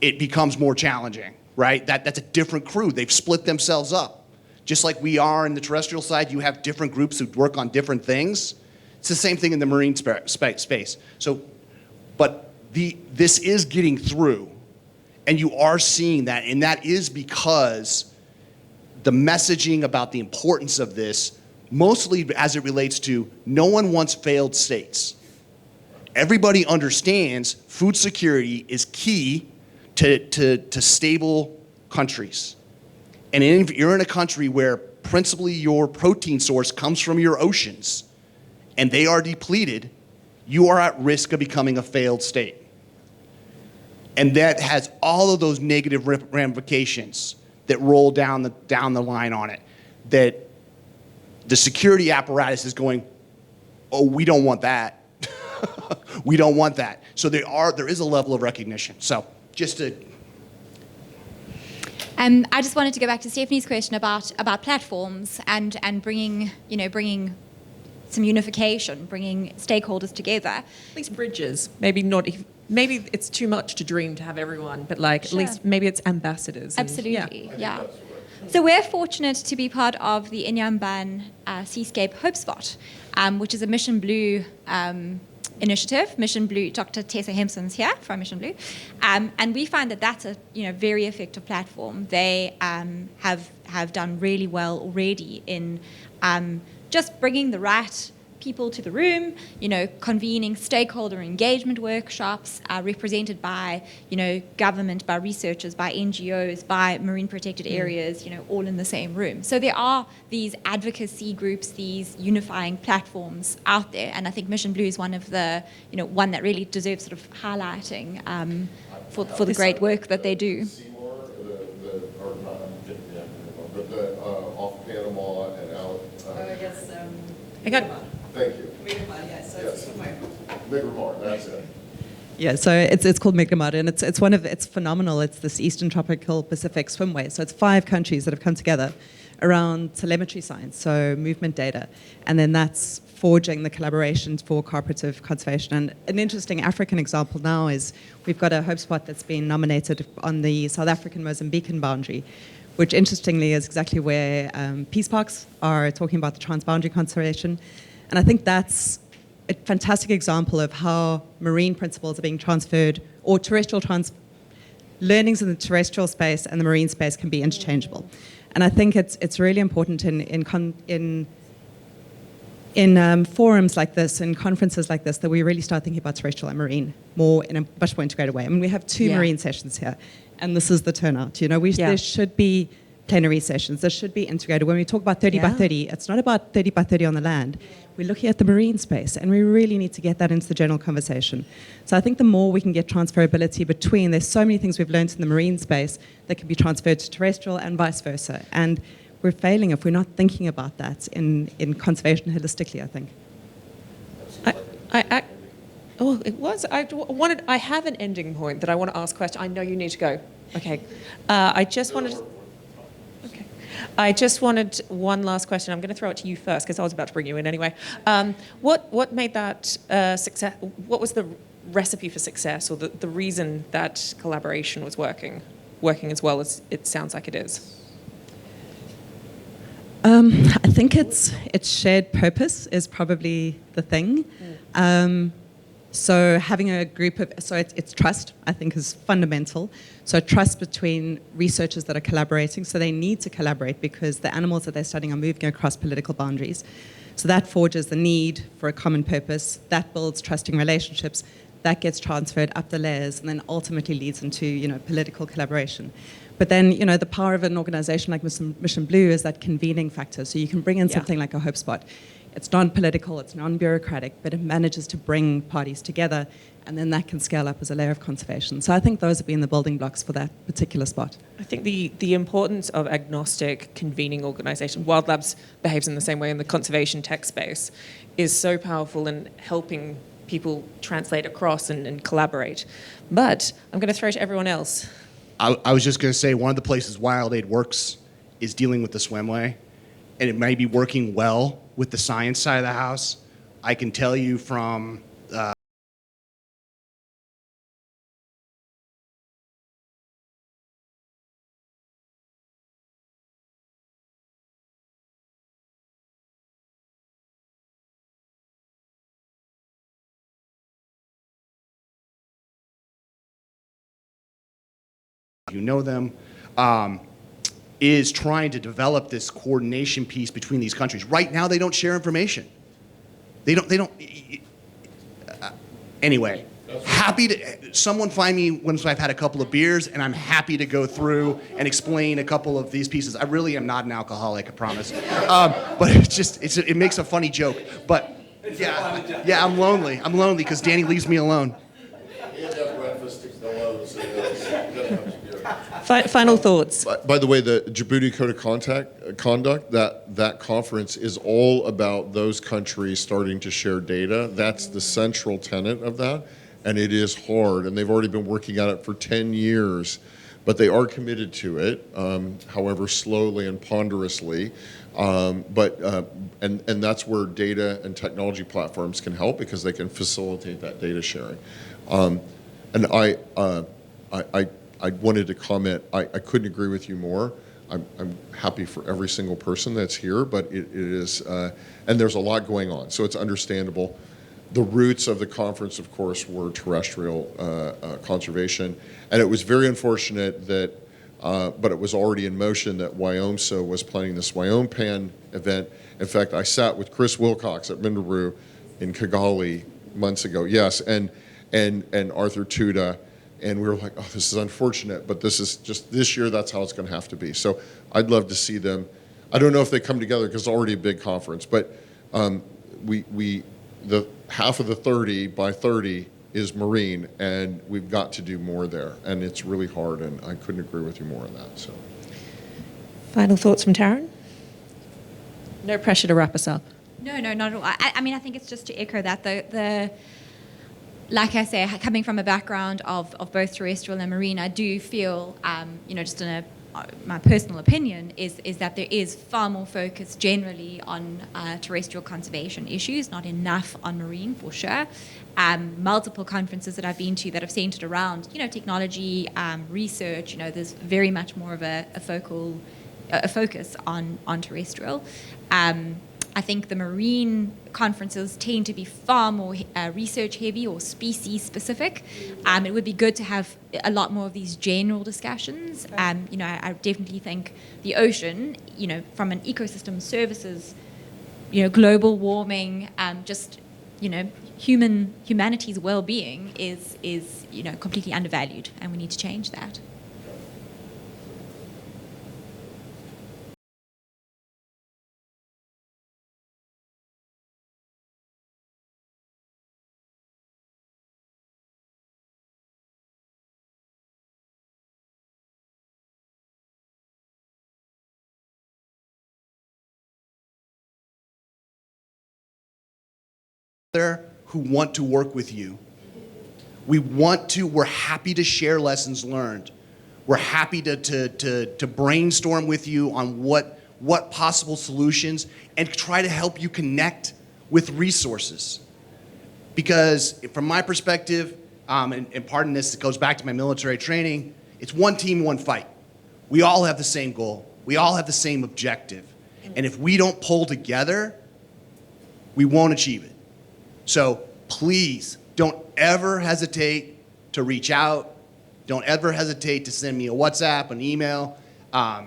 it becomes more challenging, right? That's a different crew. They've split themselves up. Just like we are in the terrestrial side, you have different groups who work on different things. It's the same thing in the marine space. So, but this is getting through, And you are seeing that, and that is because the messaging about the importance of this, mostly as it relates to no one wants failed states. Everybody understands food security is key to stable countries. And if you're in a country where principally your protein source comes from your oceans and they are depleted, you are at risk of becoming a failed state. And that has all of those negative ramifications that roll down the line on it, that the security apparatus is going, oh, we don't want that. We don't want that. So there is a level of recognition. So just to... I just wanted to go back to Stephanie's question about platforms and bringing some unification, bringing stakeholders together. At least bridges. Maybe it's too much to dream to have everyone, but like Sure. at least maybe it's ambassadors. Absolutely, yeah. So we're fortunate to be part of the Inyanban Seascape Hope Spot, which is a Mission Blue initiative. Mission Blue, Dr. Tessa Hempson's here from Mission Blue, and we find that that's a very effective platform. They have done really well already in just bringing the right people to the room, convening stakeholder engagement workshops represented by, government, by researchers, by NGOs, by marine protected areas, all in the same room. So there are these advocacy groups, these unifying platforms out there, and I think Mission Blue is one of the, one that really deserves sort of highlighting for the great work that they do. Seymour, or not, but the off Panama and out. I got Thank you. Yes. Miramar, that's it. Yeah, so it's called Mi'kmaq, and it's phenomenal. It's this Eastern Tropical Pacific swimway. So it's 5 countries that have come together around telemetry science, so movement data, and then that's forging the collaborations for cooperative conservation. And an interesting African example now is we've got a hope spot that's been nominated on the South African-Mozambican boundary, which interestingly is exactly where peace parks are talking about the transboundary conservation. And I think that's a fantastic example of how marine principles are being transferred, or learnings in the terrestrial space and the marine space can be interchangeable. And I think it's really important in forums like this, in conferences like this, that we really start thinking about terrestrial and marine more in a much more integrated way. I mean, we have 2 marine sessions here, and this is the turnout. There should be plenary sessions. There should be integrated. When we talk about 30 by 30, it's not about 30 by 30 on the land. We're looking at the marine space, and we really need to get that into the general conversation. So I think the more we can get transferability between, there's so many things we've learned in the marine space that can be transferred to terrestrial and vice versa. And we're failing if we're not thinking about that in conservation holistically, I think. I have an ending point that I want to ask a question. I know you need to go. Okay. I just wanted one last question. I'm going to throw it to you first because I was about to bring you in anyway. What made that success? What was the recipe for success, or the reason that collaboration was working as well as it sounds like it is? I think it's shared purpose is probably the thing. So having a group of, it's trust, I think, is fundamental. So trust between researchers that are collaborating. So they need to collaborate because the animals that they're studying are moving across political boundaries. So that forges the need for a common purpose. That builds trusting relationships. That gets transferred up the layers and then ultimately leads into, political collaboration. But then, the power of an organization like Mission Blue is that convening factor. So you can bring in something like a Hope Spot. It's non-political, it's non-bureaucratic, but it manages to bring parties together, and then that can scale up as a layer of conservation. So I think those have been the building blocks for that particular spot. I think the importance of agnostic convening organisation, Wild Labs behaves in the same way in the conservation tech space, is so powerful in helping people translate across and collaborate. But I'm going to throw to everyone else. I was just going to say, one of the places WildAid works is dealing with the swimway, and it may be working well with the science side of the house. I can tell you from you know them, is trying to develop this coordination piece between these countries. Right now, they don't share information. They don't. Anyway, happy to, someone find me once I've had a couple of beers, and I'm happy to go through and explain a couple of these pieces. I really am not an alcoholic, I promise. But it makes a funny joke. But yeah, I'm lonely. I'm lonely because Danny leaves me alone. Final thoughts. By the way, the Djibouti Code of Conduct, that conference is all about those countries starting to share data. That's the central tenet of that, and it is hard, and they've already been working at it for 10 years, but they are committed to it, however slowly and ponderously. And that's where data and technology platforms can help because they can facilitate that data sharing. And I wanted to comment, I couldn't agree with you more. I'm happy for every single person that's here, but it is, and there's a lot going on, so it's understandable. The roots of the conference, of course, were terrestrial conservation, and it was very unfortunate that, but it was already in motion that WYOMSA was planning this WYOMPAN event. In fact, I sat with Chris Wilcox at Minderoo in Kigali months ago, yes, and Arthur Tuda. And we were like, oh, this is unfortunate, but this is just, this year, that's how it's going to have to be. So I'd love to see them. I don't know if they come together because it's already a big conference, but the half of the 30 by 30 is marine, and we've got to do more there. And it's really hard, and I couldn't agree with you more on that. So, Final thoughts from Taryn? No pressure to wrap us up. No, not at all. I mean, I think it's just to echo that like I say, coming from a background of both terrestrial and marine, I do feel, just in my personal opinion, is that there is far more focus generally on terrestrial conservation issues, not enough on marine for sure. Multiple conferences that I've been to that have centered around, technology, research, there's very much more of a focus on terrestrial. I think the marine conferences tend to be far more research heavy or species specific. It would be good to have a lot more of these general discussions. I definitely think the ocean, from an ecosystem services, global warming, humanity's well-being is completely undervalued, and we need to change that. There who want to work with you. We're happy to share lessons learned. We're happy to brainstorm with you on what possible solutions and try to help you connect with resources. Because from my perspective, and pardon this, it goes back to my military training, it's one team, one fight. We all have the same goal. We all have the same objective. And if we don't pull together, we won't achieve it. So please don't ever hesitate to reach out. Don't ever hesitate to send me a WhatsApp, an email, or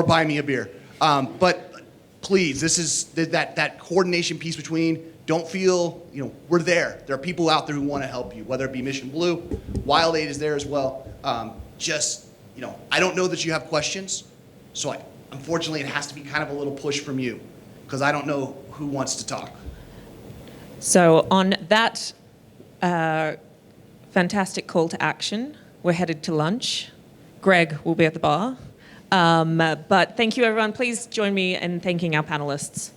buy me a beer. But please, this is that coordination piece between. Don't feel, we're there. There are people out there who want to help you, whether it be Mission Blue, WildAid is there as well. I don't know that you have questions, so unfortunately it has to be kind of a little push from you, because I don't know who wants to talk. So on that fantastic call to action, we're headed to lunch. Gregg will be at the bar. But thank you, everyone. Please join me in thanking our panelists.